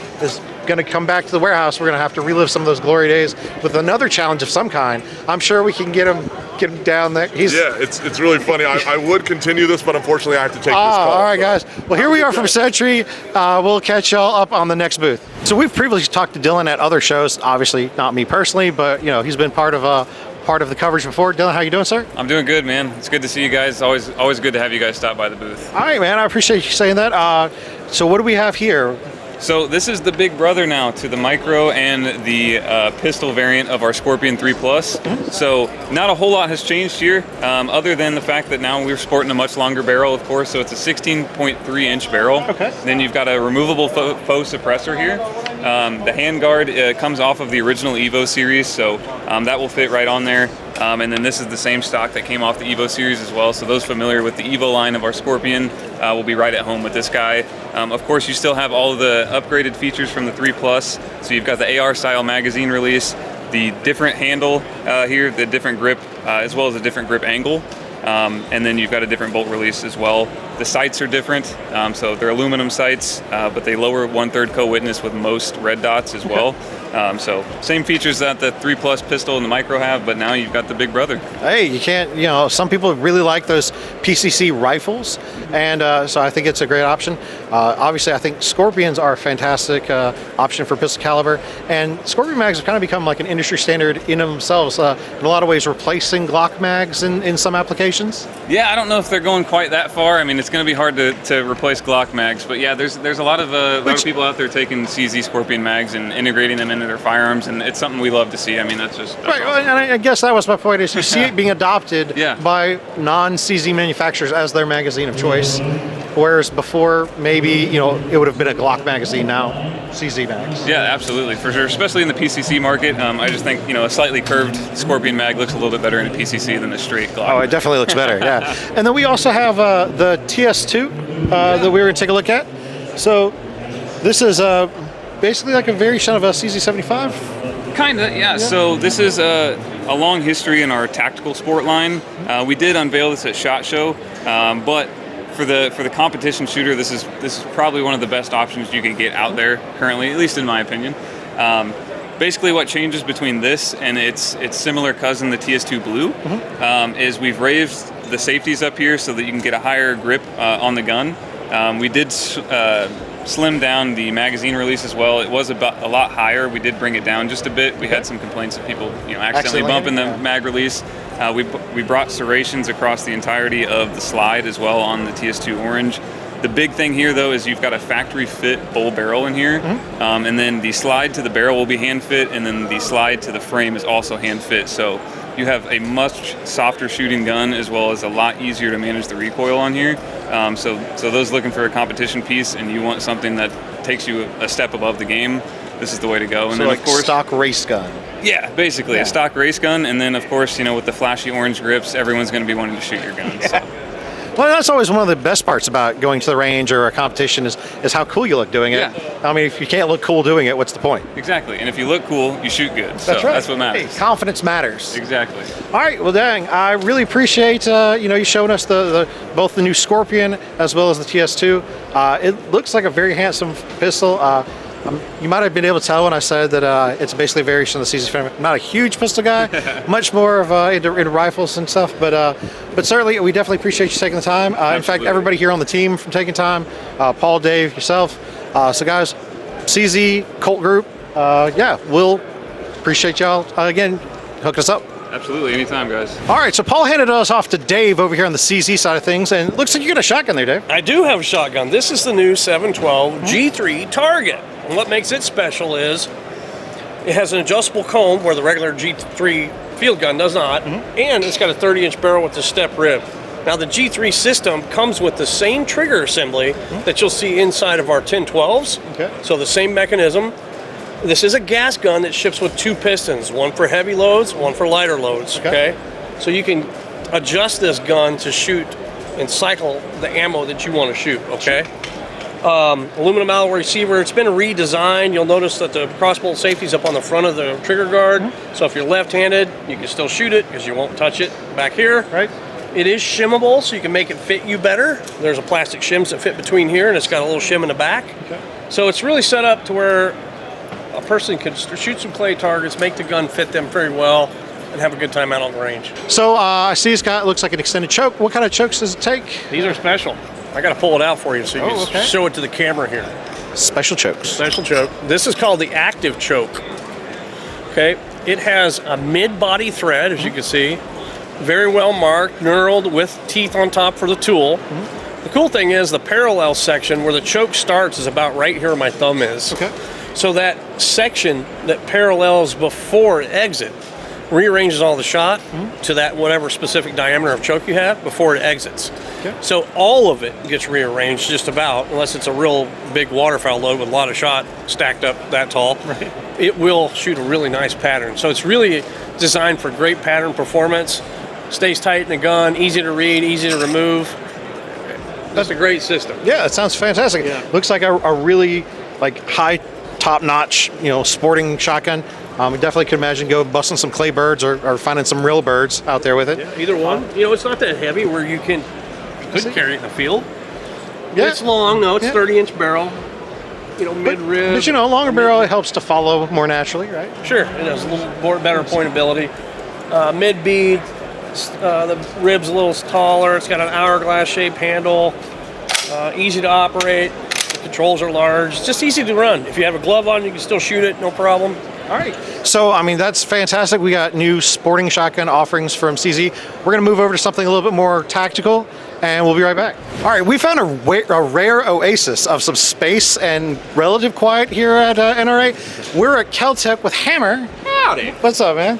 going to come back to the warehouse. We're going to have to relive some of those glory days with another challenge of some kind. I'm sure we can get him down there. Yeah, it's really funny. I would continue this, but unfortunately I have to take this call. All right, guys. Well, here we are from Century. We'll catch y'all up on the next booth. So we've previously talked to Dylan at other shows. Obviously, not me personally, but, you know, he's been part of the coverage before. Dylan, how you doing, sir? I'm doing good, man. It's good to see you guys. Always good to have you guys stop by the booth. All right, man. I appreciate you saying that. So what do we have here? So this is the big brother now to the Micro and the pistol variant of our Scorpion 3 Plus. Mm-hmm. So not a whole lot has changed here, other than the fact that now we're sporting a much longer barrel, of course. So it's a 16.3 inch barrel. Okay. Then you've got a removable faux suppressor here. The handguard comes off of the original Evo series, so that will fit right on there. And then this is the same stock that came off the Evo series as well. So those familiar with the Evo line of our Scorpion will be right at home with this guy. Of course, you still have all of the upgraded features from the 3 Plus. So you've got the AR style magazine release, the different handle here, the different grip, as well as a different grip angle. And then you've got a different bolt release as well. The sights are different, so they're aluminum sights, but they lower 1/3 co-witness with most red dots as well. So same features that the 3 Plus pistol and the Micro have, but now you've got the big brother. Hey, you can't, you know, some people really like those PCC rifles, and so I think it's a great option. Obviously, I think Scorpions are a fantastic option for pistol caliber, and Scorpion mags have kind of become like an industry standard in themselves, in a lot of ways replacing Glock mags in some applications. Yeah, I don't know if they're going quite that far. I mean, it's going to be hard to replace Glock mags, but yeah, there's a lot of people out there taking CZ Scorpion mags and integrating them into their firearms, and it's something we love to see. I mean, that's right. Awesome. And I guess that was my point: is you see it being adopted by non-CZ manufacturers as their magazine of choice, whereas before maybe, you know, it would have been a Glock magazine. Now CZ mags. Yeah, absolutely, for sure. Especially in the PCC market, I just think, you know, a slightly curved Scorpion mag looks a little bit better in a PCC than a straight Glock. Oh, it definitely looks better. Yeah. And then we also have the TS2 that we were going to take a look at. So this is basically like a variation of a CZ75. Kinda, yeah. So this is a long history in our tactical sport line. We did unveil this at SHOT Show, but for the competition shooter, this is probably one of the best options you can get out there currently, at least in my opinion. Basically, what changes between this and its similar cousin, the TS2 Blue, is we've raised the safeties up here so that you can get a higher grip on the gun. We did slim down the magazine release as well. It was about a lot higher. We did bring it down just a bit. We had some complaints of people, you know, accidentally bumping the mag release. We brought serrations across the entirety of the slide as well on the TS2 Orange. The big thing here, though, is you've got a factory fit bull barrel in here, and then the slide to the barrel will be hand fit, and then the slide to the frame is also hand fit. So you have a much softer shooting gun, as well as a lot easier to manage the recoil on here. So those looking for a competition piece and you want something that takes you a step above the game, this is the way to go. And so then, like of course, stock race gun. Yeah, basically a stock race gun, and then of course, you know, with the flashy orange grips, everyone's going to be wanting to shoot your gun. So. Well, that's always one of the best parts about going to the range or a competition is how cool you look doing it. Yeah. I mean, if you can't look cool doing it, what's the point? Exactly. And if you look cool, you shoot good. So that's right. That's what matters. Hey, confidence matters. Exactly. All right. Well, dang, I really appreciate you showing us both the new Scorpion as well as the TS2. It looks like a very handsome pistol. You might have been able to tell when I said that it's basically a variation of the CZ. I'm not a huge pistol guy, much more of into rifles and stuff, but certainly we definitely appreciate you taking the time. In fact, everybody here on the team from taking time, Paul, Dave, yourself. So guys, CZ, Colt Group, yeah, we'll appreciate y'all. Again, hook us up. Absolutely, anytime, guys. All right, so Paul handed us off to Dave over here on the CZ side of things, and it looks like you got a shotgun there, Dave. I do have a shotgun. This is the new 712 G3 Target. And what makes it special is it has an adjustable comb where the regular G3 field gun does not, and it's got a 30-inch barrel with a step rib. Now, the G3 system comes with the same trigger assembly that you'll see inside of our 1012s. Okay. So the same mechanism. This is a gas gun that ships with 2 pistons, one for heavy loads, one for lighter loads, okay? So you can adjust this gun to shoot and cycle the ammo that you want to shoot, okay? Aluminum alloy receiver, it's been redesigned. You'll notice that the crossbolt safety is up on the front of the trigger guard. So if you're left-handed, you can still shoot it because you won't touch it back here. Right. It is shimmable, so you can make it fit you better. There's a plastic shims that fit between here, and it's got a little shim in the back. Okay. So it's really set up to where a person could shoot some clay targets, make the gun fit them very well, and have a good time out on the range. So I see it's got, looks like an extended choke. What kind of chokes does it take? These are special. I got to pull it out for you so you can show it to the camera here. Special chokes. Special choke. This is called the active choke. Okay, it has a mid-body thread, as you can see, very well marked, knurled with teeth on top for the tool. The cool thing is the parallel section where the choke starts is about right here where my thumb is. Okay. So that section that parallels before it exit rearranges all the shot to that whatever specific diameter of choke you have before it exits. Okay. So all of it gets rearranged just about, unless it's a real big waterfowl load with a lot of shot stacked up that tall. Right. It will shoot a really nice pattern. So it's really designed for great pattern performance, stays tight in the gun, easy to read, easy to remove. That's a great system. Yeah, it sounds fantastic. Yeah. Looks like a really high top-notch, sporting shotgun. We definitely could imagine go busting some clay birds or finding some real birds out there with it. Yeah, either one. It's not that heavy where you could carry it in the field. Yeah. It's long, though. It's 30-inch barrel. Mid-rib. But longer barrel, it helps to follow more naturally, right? Sure, it has a little more better pointability. Mid-bead, the rib's a little taller. It's got an hourglass-shaped handle. Easy to operate. The controls are large. It's just easy to run. If you have a glove on, you can still shoot it, no problem. All right. So, that's fantastic. We got new sporting shotgun offerings from CZ. We're going to move over to something a little bit more tactical, and we'll be right back. All right, we found a rare oasis of some space and relative quiet here at NRA. We're at Kel-Tec with Hammer. Howdy. What's up, man?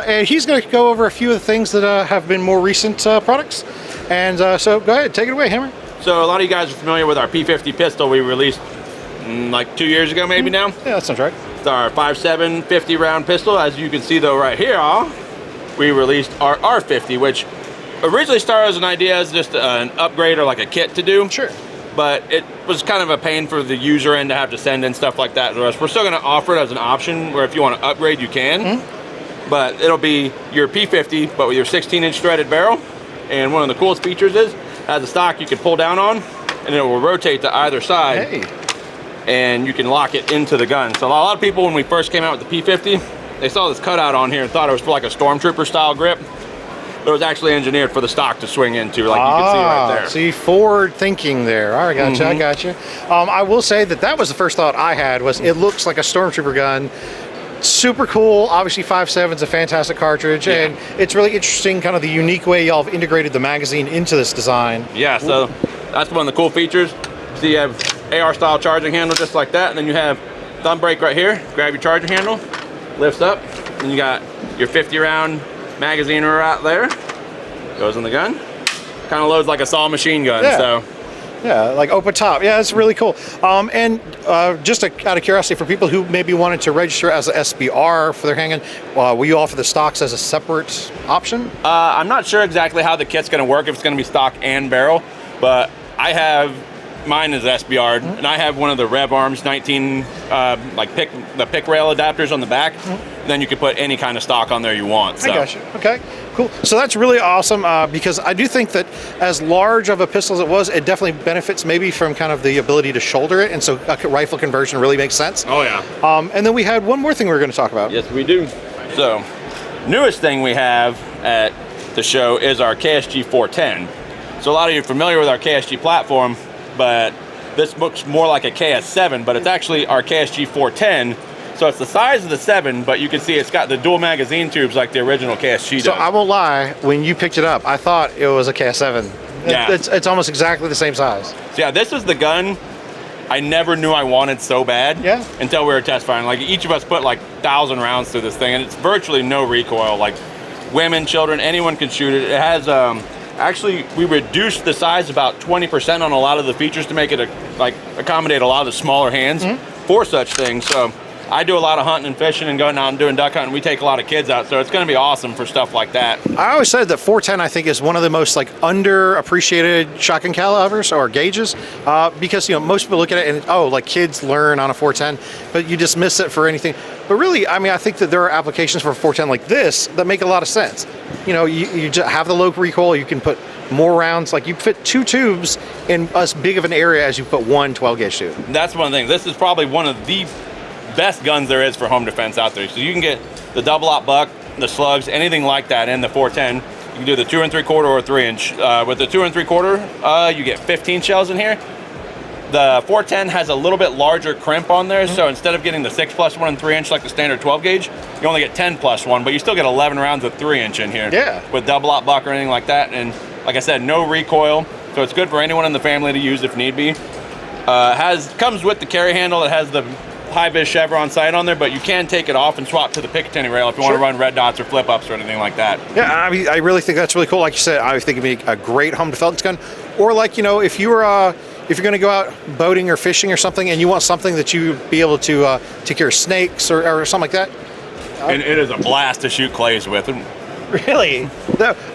And he's going to go over a few of the things that have been more recent products. And so go ahead, take it away, Hammer. So a lot of you guys are familiar with our P50 pistol we released like 2 years ago maybe now. Yeah, that sounds right. It's our 5.7 50 round pistol. As you can see though right here, we released our R50, which originally started as an idea as just an upgrade or like a kit to do. Sure. But it was kind of a pain for the user end to have to send in stuff like that to us. We're still going to offer it as an option where if you want to upgrade, you can. But it'll be your P50, but with your 16-inch threaded barrel. And one of the coolest features is, as a stock you can pull down on, and it will rotate to either side. Hey. And you can lock it into the gun. So a lot of people, when we first came out with the P50, they saw this cutout on here and thought it was for like a Stormtrooper style grip. But it was actually engineered for the stock to swing into, like you can see right there. See, forward thinking there. All right, gotcha, I gotcha. I will say that was the first thought I had, was it looks like a Stormtrooper gun. Super cool. Obviously 5.7 is a fantastic cartridge, and it's really interesting kind of the unique way y'all have integrated the magazine into this design. Yeah, so that's one of the cool features. So you have AR style charging handle just like that, and then you have thumb brake right here. Grab your charging handle, lifts up, and you got your 50 round magazine right there. Goes in the gun. Kind of loads like a saw machine gun. Yeah. So. Yeah, like open top. Yeah, it's really cool. And just out of curiosity, for people who maybe wanted to register as an SBR for their handgun, will you offer the stocks as a separate option? I'm not sure exactly how the kit's going to work, if it's going to be stock and barrel, but I have mine is SBR, and I have one of the Rev Arms 19 pick rail adapters on the back. Then you can put any kind of stock on there you want. So. I got you. Okay, Cool. So that's really awesome because I do think that as large of a pistol as it was, it definitely benefits maybe from kind of the ability to shoulder it, and so a rifle conversion really makes sense. Oh yeah. And then we had one more thing we were going to talk about. Yes, we do. So, newest thing we have at the show is our KSG 410. So a lot of you are familiar with our KSG platform, but this looks more like a KS7, but it's actually our KSG 410. So it's the size of the 7, but you can see it's got the dual magazine tubes like the original KSG does. So I won't lie, when you picked it up, I thought it was a KS7. Yeah. It's almost exactly the same size. So yeah, this is the gun I never knew I wanted so bad until we were test firing. Like each of us put like 1,000 rounds through this thing, and it's virtually no recoil. Like women, children, anyone can shoot it. It has, actually, we reduced the size about 20% on a lot of the features to make it accommodate a lot of the smaller hands for such things. So I do a lot of hunting and fishing and going out and doing duck hunting. We take a lot of kids out, so it's going to be awesome for stuff like that. I always said that 410, I think, is one of the most underappreciated shotgun calibers or gauges because most people look at it and kids learn on a 410, but you dismiss it for anything. But really, I mean, I think that there are applications for 410 like this that make a lot of sense. You just have the low recoil. You can put more rounds. Like you fit 2 tubes in as big of an area as you put one 12 gauge tube. That's one thing. This is probably one of the best guns there is for home defense out there. So you can get the double aught buck, the slugs, anything like that in the 410. You can do the 2 3/4 or 3-inch. With the 2 3/4, you get 15 shells in here. The 410 has a little bit larger crimp on there, so instead of getting the 6+1 and 3-inch like the standard 12 gauge, you only get 10+1, but you still get 11 rounds of 3-inch in here. Yeah. With double aught buck or anything like that, and like I said, no recoil, so it's good for anyone in the family to use if need be. Comes with the carry handle. It has the high-vis chevron sight on there, but you can take it off and swap to the Picatinny rail if you want to run red dots or flip-ups or anything like that. Yeah, I mean, I really think that's really cool. Like you said, I think it'd be a great home defense gun. Or if you're going to go out boating or fishing or something and you want something that you'd be able to take care of snakes or something like that. And it is a blast to shoot clays with. Really?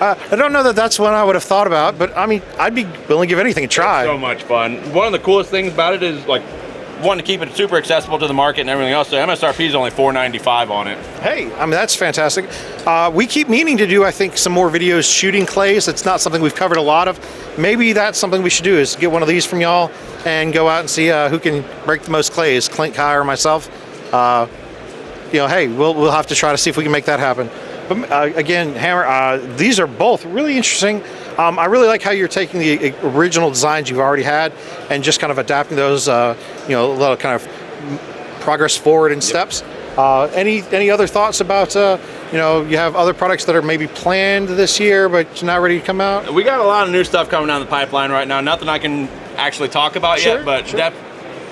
I don't know that that's what I would have thought about, but I mean, I'd be willing to give anything a try. It's so much fun. One of the coolest things about it is one, to keep it super accessible to the market and everything else. So MSRP is only $495 on it. Hey, I mean, that's fantastic. We keep meaning to do, I think, some more videos shooting clays. It's not something we've covered a lot of. Maybe that's something we should do, is get one of these from y'all and go out and see who can break the most clays, Clint, Kai, or myself. Hey, we'll have to try to see if we can make that happen. But again, Hammer, these are both really interesting. I really like how you're taking the original designs you've already had and just kind of adapting those, a little kind of progress forward in steps. Any other thoughts about, you have other products that are maybe planned this year but not ready to come out? We got a lot of new stuff coming down the pipeline right now. Nothing I can actually talk about yet, but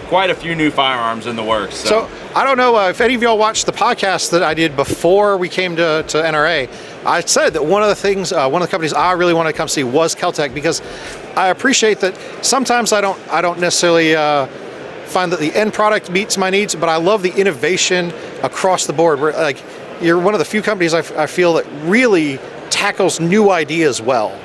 quite a few new firearms in the works. So I don't know if any of y'all watched the podcast that I did before we came to NRA. I said that one of the things, one of the companies I really wanted to come see was Kel-Tec, because I appreciate that sometimes I don't necessarily find that the end product meets my needs, but I love the innovation across the board. Where you're one of the few companies I feel that really tackles new ideas well.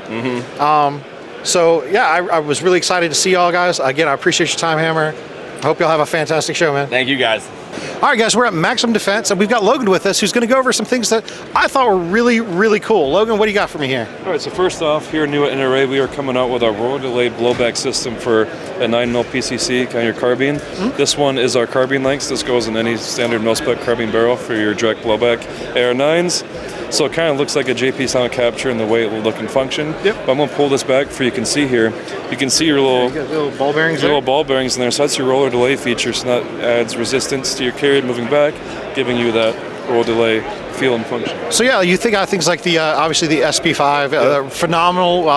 So yeah, I was really excited to see y'all guys. Again, I appreciate your time, Hammer. I hope y'all have a fantastic show, man. Thank you, guys. All right, guys, we're at Maxim Defense, and we've got Logan with us, who's going to go over some things that I thought were really, really cool. Logan, what do you got for me here? All right, so first off, here new at NRA, we are coming out with our roll delayed blowback system for a 9mm PCC, kind of your carbine. This one is our carbine length. This goes in any standard mil-spec carbine barrel for your direct blowback AR9s. So it kind of looks like a JP sound capture in the way it will look and function. But I'm going to pull this back for you can see here. You can see your little ball bearings there? Little ball bearings in there. So that's your roller delay feature. So that adds resistance to your carry moving back, giving you that roll delay feel and function. So yeah, you think things like the obviously the SP5, they're phenomenal,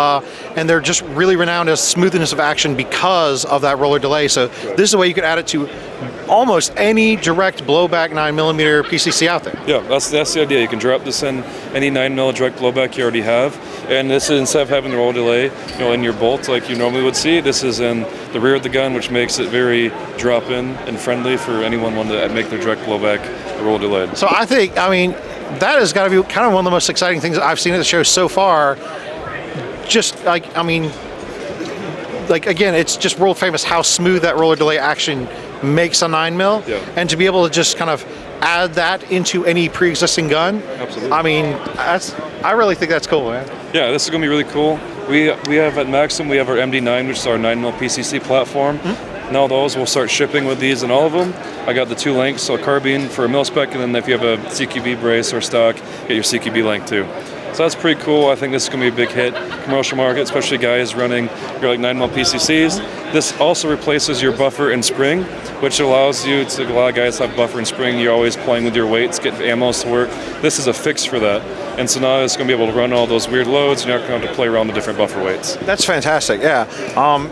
and they're just really renowned as smoothness of action because of that roller delay. So this is a way you could add it to almost any direct blowback 9mm PCC out there. Yeah, that's the idea. You can drop this in any 9mm direct blowback you already have, and this is, instead of having the roll delay, in your bolt like you normally would see, this is in the rear of the gun, which makes it very drop-in and friendly for anyone wanting to make their direct blowback roll delayed. So I mean, that has got to be kind of one of the most exciting things that I've seen at the show so far. Just again, it's just world famous how smooth that roller delay action makes a 9mm, and to be able to just kind of add that into any pre-existing gun. Absolutely. I mean, that's I really think that's cool, man. Yeah, this is going to be really cool. We have at Maxim, we have our MD9, which is our 9mm PCC platform. Now those will start shipping with these and all of them. I got the 2 lengths, so a carbine for a mil-spec, and then if you have a CQB brace or stock, get your CQB length too. So that's pretty cool. I think this is going to be a big hit. Commercial market, especially guys running your like 9mm PCCs. This also replaces your buffer and spring, which allows you to, a lot of guys have buffer and spring. You're always playing with your weights, get ammos to work. This is a fix for that. And so now it's going to be able to run all those weird loads. You're not going to have to play around with different buffer weights. That's fantastic, yeah.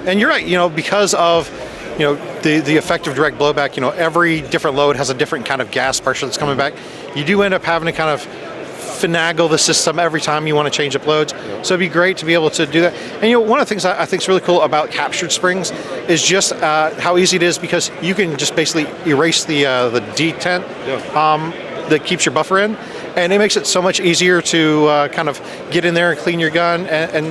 And you're right, because of the effective direct blowback, every different load has a different kind of gas pressure that's coming back. You do end up having to kind of finagle the system every time you want to change up loads. So it'd be great to be able to do that. And one of the things I think is really cool about captured springs is just how easy it is, because you can just basically erase the detent that keeps your buffer in, and it makes it so much easier to kind of get in there and clean your gun, and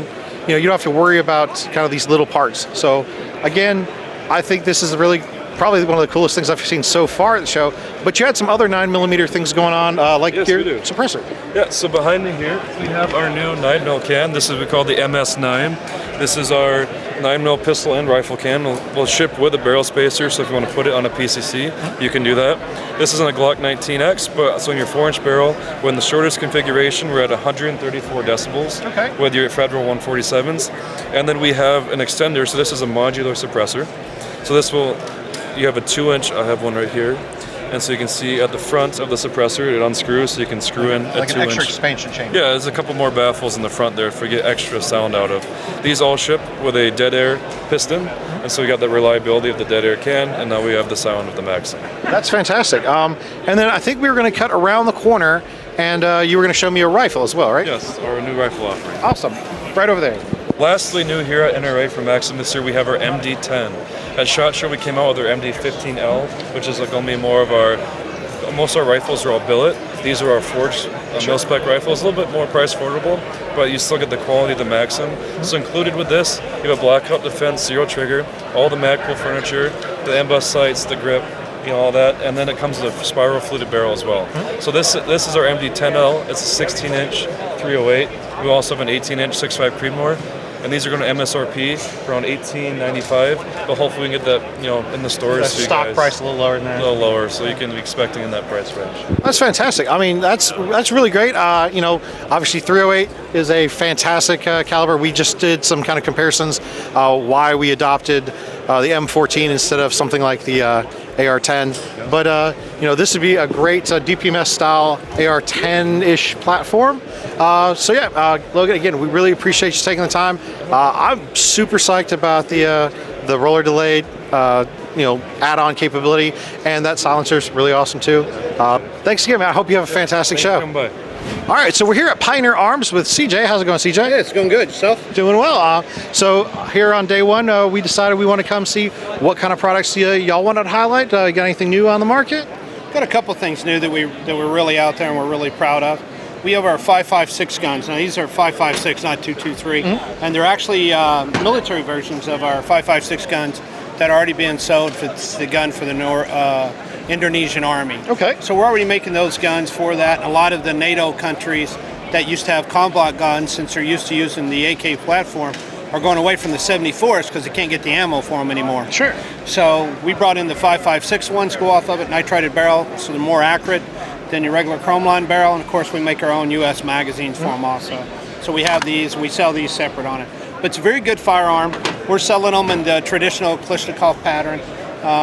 you don't have to worry about kind of these little parts. So again, I think this is probably one of the coolest things I've seen so far at the show. But you had some other 9mm things going on, like yes, your suppressor. Yeah, so behind me here, we have our new 9mm can. This is what we call the MS9. This is our 9mm pistol and rifle can. We'll ship with a barrel spacer, so if you want to put it on a PCC, you can do that. This is on a Glock 19X, but so in your 4-inch barrel, we're in the shortest configuration. We're at 134 decibels with your Federal 147s. And then we have an extender, so this is a modular suppressor. So this will, you have a 2-inch, I have one right here. And so you can see at the front of the suppressor, it unscrews, so you can screw in a 2-inch. Like an extra expansion chamber. Yeah, there's a couple more baffles in the front there for get extra sound out of. These all ship with a dead air piston, and so we got the reliability of the dead air can, and now we have the sound of the Maxim. That's fantastic. And then I think we were going to cut around the corner, and you were going to show me a rifle as well, right? Yes, our new rifle offering. Awesome. Right over there. Lastly, new here at NRA from Maxim this year, we have our MD10. At SHOT Show, we came out with our MD15L, which is going to be more of our, most of our rifles are all billet. These are our forged mil-spec rifles, a little bit more price affordable, but you still get the quality of the Maxim. So included with this, you have a blackout defense, zero trigger, all the Magpul furniture, the ambush sights, the grip, all that, and then it comes with a spiral fluted barrel as well. So this is our MD10L. It's a 16-inch 308. We also have an 18-inch 6.5 Creedmoor. And these are going to MSRP for around $18.95, but hopefully we can get that, in the stores. So stock price a little lower than that. A little lower, so you can be expecting in that price range. That's fantastic. I mean, that's really great. Obviously 308 is a fantastic caliber. We just did some kind of comparisons why we adopted the M14 instead of something like the AR-10. But this would be a great DPMS style AR-10-ish platform. Logan, again, we really appreciate you taking the time. I'm super psyched about the roller delayed add-on capability, and that silencer is really awesome too. Thanks again, man. I hope you have a fantastic show. Come by. All right, so we're here at Pioneer Arms with CJ. How's it going, CJ? Yeah, it's going good. Yourself? Doing well. So here on day one, we decided we want to come see what kind of products y'all wanted to highlight. You got anything new on the market? Got a couple things new that we're really out there and we're really proud of. We have our 5.56 guns. Now these are 5.56, not 223, and they're actually military versions of our 5.56 guns that are already being sold for the gun for the Indonesian Army. Okay. So we're already making those guns for that. A lot of the NATO countries that used to have combat guns, since they're used to using the AK platform, are going away from the 74s because they can't get the ammo for them anymore. Sure. So we brought in the 5.56 ones, go off of it, nitrided barrel, so they're more accurate than your regular chrome line barrel. And of course we make our own US magazines for them also. So we have these, and we sell these separate on it. But it's a very good firearm. We're selling them in the traditional Kalashnikov pattern.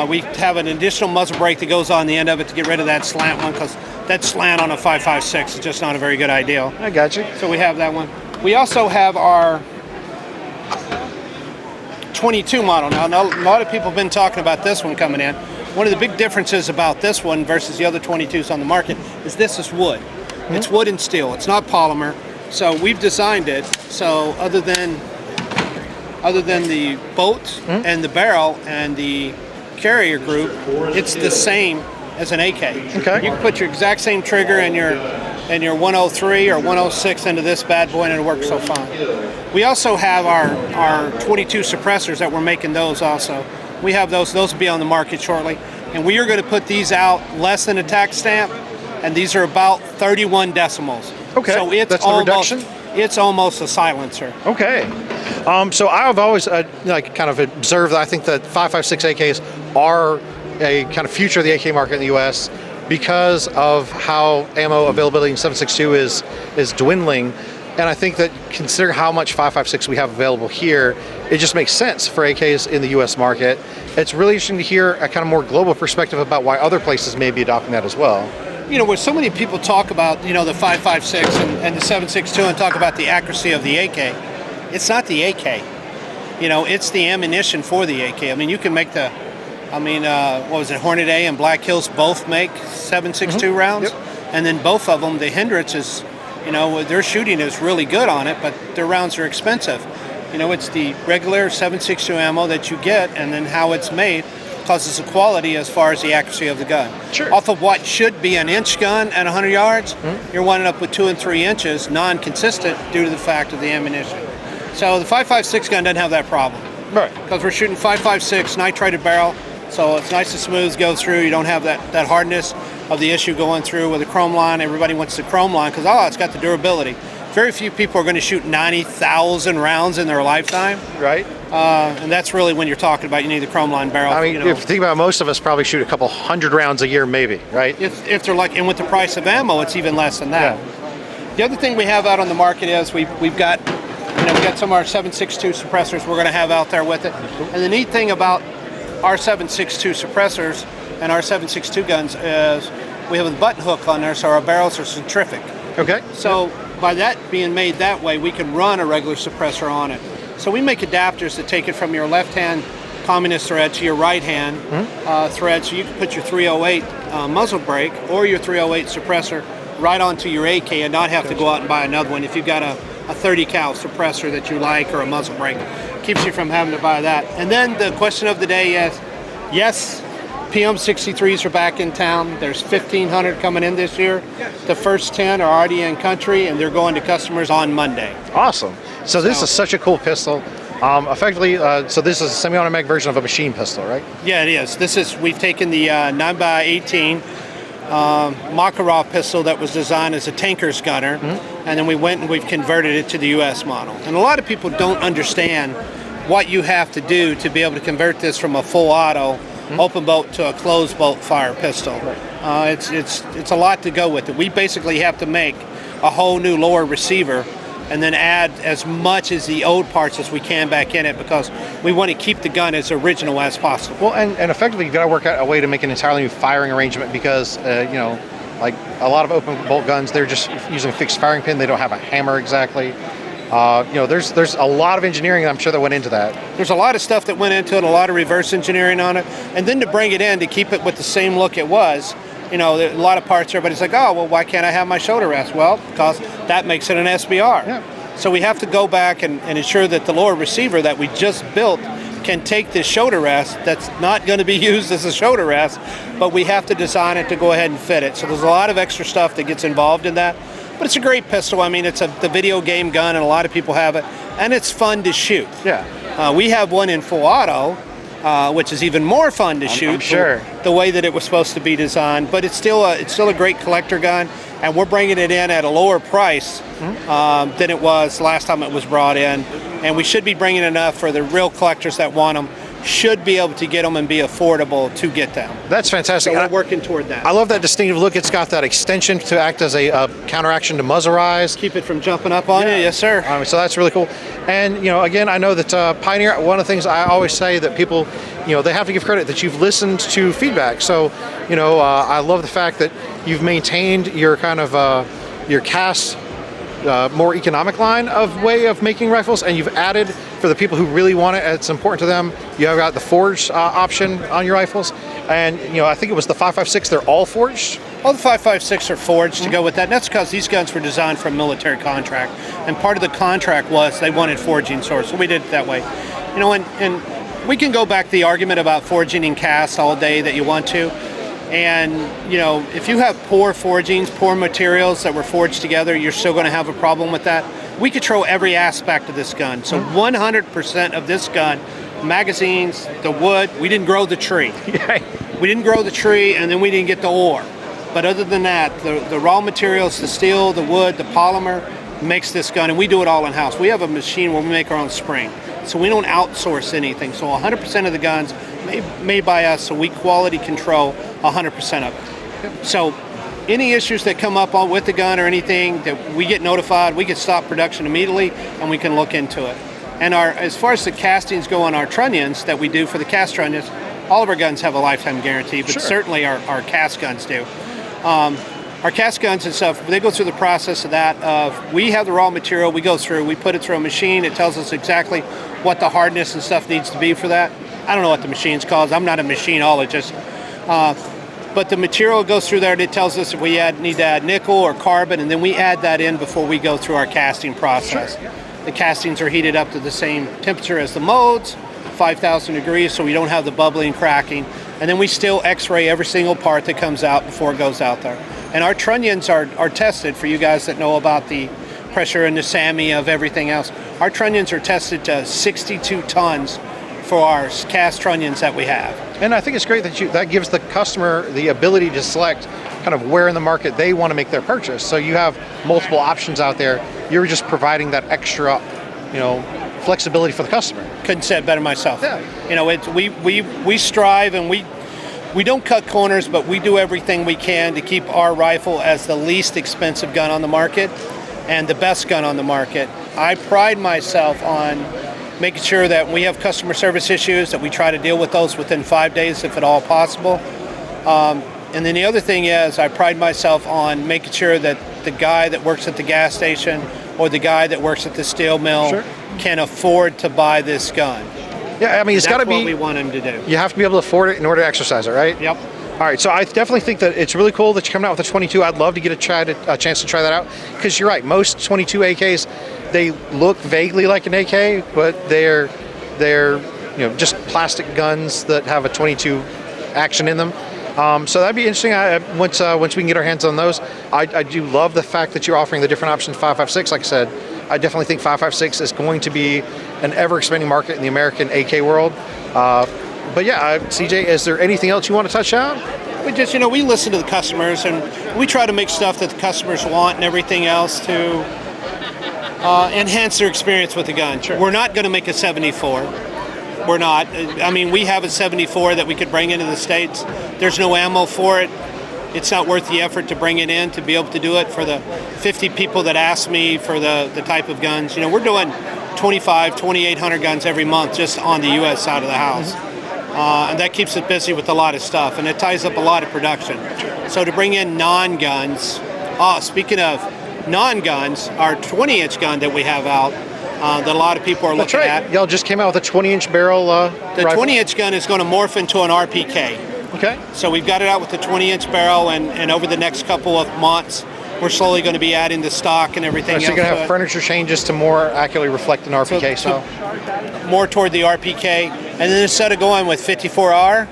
We have an additional muzzle brake that goes on the end of it to get rid of that slant one, because that slant on a 5.56 is just not a very good idea. I got you. So we have that one. We also have our 22 model. Now, a lot of people have been talking about this one coming in. One of the big differences about this one versus the other 22s on the market is this is wood. It's wood and steel. It's not polymer. So we've designed it so other than the bolt and the barrel and the carrier group, it's the same as an AK. Okay. You can put your exact same trigger and your 103 or 106 into this bad boy and it'll work so fine. We also have our 22 suppressors that we're making those also. We have those will be on the market shortly. And we are going to put these out less than a tax stamp, and these are about 31 decimals. Okay, So it's that's the almost, reduction? It's almost a silencer. Okay. So I've always like kind of observed that I think that 5.56 AKs are a kind of future of the AK market in the U.S. because of how ammo availability in 7.62 is dwindling. And I think that considering how much 5.56 we have available here, it just makes sense for AKs in the U.S. market. It's really interesting to hear a kind of more global perspective about why other places may be adopting that as well. You know, where so many people talk about, you know, the 5.56 and the 7.62 and talk about the accuracy of the AK, it's not the AK. You know, it's the ammunition for the AK. I mean, you can make what was it, Hornet A and Black Hills both make 7.62 rounds, and then both of them, the Hendrix is, you know, their shooting is really good on it, but their rounds are expensive. You know, it's the regular 7.62 ammo that you get, and then how it's made causes the quality as far as the accuracy of the gun. Sure. Off of what should be an inch gun at 100 yards, you're winding up with 2 and 3 inches, non-consistent due to the fact of the ammunition. So the 5.56 gun doesn't have that problem. Right. Because we're shooting 5.56 nitrated barrel, so it's nice and smooth, go through. You don't have that hardness of the issue going through with the chrome line. Everybody wants the chrome line because, it's got the durability. Very few people are going to shoot 90,000 rounds in their lifetime. Right. And that's really when you're talking about you need the chrome line barrel. I mean, if you think about it, most of us probably shoot a couple hundred rounds a year, maybe, right? If they're like, and with the price of ammo, it's even less than that. Yeah. The other thing we have out on the market is we've got, we got some of our 7.62 suppressors we're going to have out there with it. And the neat thing about our 7.62 suppressors and our 7.62 guns is we have a button hook on there, so our barrels are centrifugal. Okay. So by that being made that way, we can run a regular suppressor on it. So we make adapters that take it from your left-hand communist thread to your right-hand thread, so you can put your 308 muzzle brake or your 308 suppressor right onto your AK and not have to go out and buy another one. If you've got a 30 cal suppressor that you like or a muzzle brake, keeps you from having to buy that. And then the question of the day is, yes, PM63s are back in town. There's 1,500 coming in this year. The first 10 are already in country, and they're going to customers on Monday. Awesome. So this is such a cool pistol. Effectively, so this is a semi-automatic version of a machine pistol, right? Yeah, it is. We've taken the 9x18 Makarov pistol that was designed as a tanker's gunner, and then we went and we've converted it to the U.S. model. And a lot of people don't understand what you have to do to be able to convert this from a full auto open bolt to a closed bolt fire pistol. It's a lot to go with it. We basically have to make a whole new lower receiver and then add as much as the old parts as we can back in it because we want to keep the gun as original as possible. Well, and effectively you've got to work out a way to make an entirely new firing arrangement because, like a lot of open bolt guns, they're just using a fixed firing pin. They don't have a hammer exactly. There's a lot of engineering, I'm sure, that went into that. There's a lot of stuff that went into it, a lot of reverse engineering on it, and then to bring it in to keep it with the same look it was. A lot of parts, everybody's like, oh, well, why can't I have my shoulder rest? Well, because that makes it an SBR. Yeah. So we have to go back and ensure that the lower receiver that we just built can take this shoulder rest that's not going to be used as a shoulder rest, but we have to design it to go ahead and fit it. So there's a lot of extra stuff that gets involved in that. But it's a great pistol. I mean, it's the video game gun, and a lot of people have it, and it's fun to shoot. Yeah. We have one in full auto, which is even more fun to shoot. I'm sure. The way that it was supposed to be designed, but it's still a great collector gun, and we're bringing it in at a lower price than it was last time it was brought in, and we should be bringing enough for the real collectors that want them. Should be able to get them and be affordable to get them. That's fantastic. So we're working toward that. I love that distinctive look. It's got that extension to act as a counteraction to muzzleize. Keep it from jumping up on you. Yes, sir. So that's really cool. And, again, I know that Pioneer, one of the things I always say that people, they have to give credit that you've listened to feedback. So, I love the fact that you've maintained your kind of, your cast more economic line of way of making rifles, and you've added, for the people who really want it, it's important to them, you have got the forged option on your rifles, and I think it was the 5.56, they're all forged? All the 5.56 are forged to go with that, and that's because these guns were designed for a military contract, and part of the contract was they wanted forging swords, so we did it that way. And we can go back to the argument about forging and cast all day that you want to, and if you have poor forgings, poor materials that were forged together, you're still going to have a problem with that. We control every aspect of this gun. So 100% of this gun, magazines, the wood, we didn't grow the tree. We didn't grow the tree, and then we didn't get the ore. But other than that, the raw materials, the steel, the wood, the polymer, makes this gun, and we do it all in-house. We have a machine where we make our own spring, so we don't outsource anything. So 100% of the guns made by us, so we quality control 100% of it. So any issues that come up with the gun or anything that we get notified, we can stop production immediately, and we can look into it. And as far as the castings go on our trunnions that we do for the cast trunnions, all of our guns have a lifetime guarantee, but certainly our cast guns do. Our cast guns and stuff, they go through the process of that. We have the raw material, we go through, we put it through a machine, it tells us exactly what the hardness and stuff needs to be for that. I don't know what the machine's called, I'm not a machineologist. But the material goes through there and it tells us if we need to add nickel or carbon, and then we add that in before we go through our casting process. The castings are heated up to the same temperature as the molds, 5,000 degrees, so we don't have the bubbling, cracking. And then we still x-ray every single part that comes out before it goes out there. And our trunnions are tested, for you guys that know about the pressure and the SAMI of everything else. Our trunnions are tested to 62 tons for our cast trunnions that we have. And I think it's great that gives the customer the ability to select kind of where in the market they want to make their purchase. So you have multiple options out there. You're just providing that extra, flexibility for the customer. Couldn't say it better myself. Yeah. We strive, and we don't cut corners, but we do everything we can to keep our rifle as the least expensive gun on the market and the best gun on the market. I pride myself on making sure that when we have customer service issues, that we try to deal with those within 5 days if at all possible. And then the other thing is, I pride myself on making sure that the guy that works at the gas station or the guy that works at the steel mill can afford to buy this gun. Yeah, I mean, it's got to be what we want him to do. You have to be able to afford it in order to exercise it, right? Yep. All right, so I definitely think that it's really cool that you're coming out with a 22. I'd love to get a chance to try that out, because you're right. Most 22 AKs, they look vaguely like an AK, but they're just plastic guns that have a 22 action in them. So that'd be interesting. Once we can get our hands on those, I do love the fact that you're offering the different options. 5.56, like I said, I definitely think 5.56 is going to be an ever-expanding market in the American AK world. But yeah, CJ, is there anything else you want to touch on? We just, we listen to the customers, and we try to make stuff that the customers want and everything else to enhance their experience with the gun. We're not going to make a 74. We're not. I mean, we have a 74 that we could bring into the States. There's no ammo for it. It's not worth the effort to bring it in to be able to do it for the 50 people that ask me for the type of guns. We're doing 2,800 guns every month just on the U.S. side of the house. And that keeps us busy with a lot of stuff, and it ties up a lot of production. So to bring in non-guns, speaking of non-guns, our 20-inch gun that we have out, that a lot of people are looking at. Y'all just came out with a 20-inch barrel The 20-inch gun is going to morph into an RPK. Okay. So we've got it out with the 20-inch barrel, and over the next couple of months, we're slowly going to be adding the stock and everything else. So you're going to have furniture changes to more accurately reflect an RPK. So more toward the RPK. And then instead of going with 54R,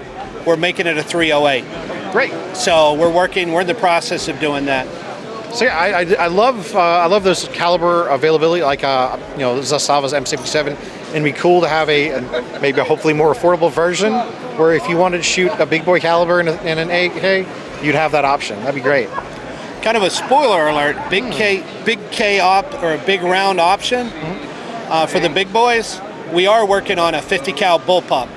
we're making it a 308. Great. So we're in the process of doing that. So yeah, I love those caliber availability, like Zastava's M67. And it'd be cool to have maybe a hopefully more affordable version, where if you wanted to shoot a big boy caliber in an AK, you'd have that option. That'd be great. Kind of a spoiler alert: big K op, or a big round option for the big boys. We are working on a 50 cal bullpup.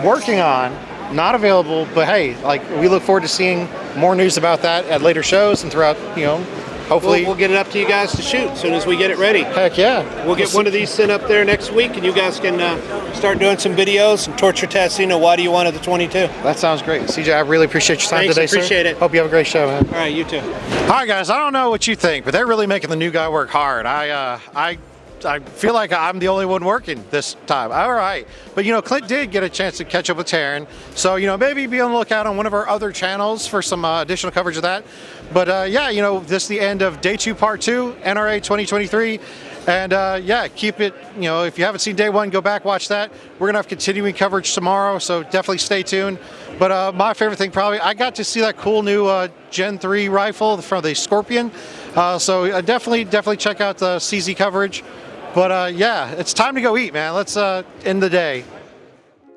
Working on, not available, but hey, we look forward to seeing more news about that at later shows and throughout, hopefully. We'll get it up to you guys to shoot as soon as we get it ready. Heck yeah. We'll get one of these sent up there next week, and you guys can start doing some videos and torture testing of why do you want the 22. That sounds great. CJ, I really appreciate your time today, sir. Appreciate it. Hope you have a great show, man. All right, you too. All right, guys, I don't know what you think, but they're really making the new guy work hard. I feel like I'm the only one working this time. All right. But, Clint did get a chance to catch up with Taran. So, maybe be on the lookout on one of our other channels for some additional coverage of that. But, this is the end of Day 2, Part 2, NRA 2023. And, keep it, if you haven't seen Day 1, go back, watch that. We're going to have continuing coverage tomorrow, so definitely stay tuned. But my favorite thing probably, I got to see that cool new Gen 3 rifle from the Scorpion. So definitely check out the CZ coverage. But it's time to go eat, man. Let's end the day.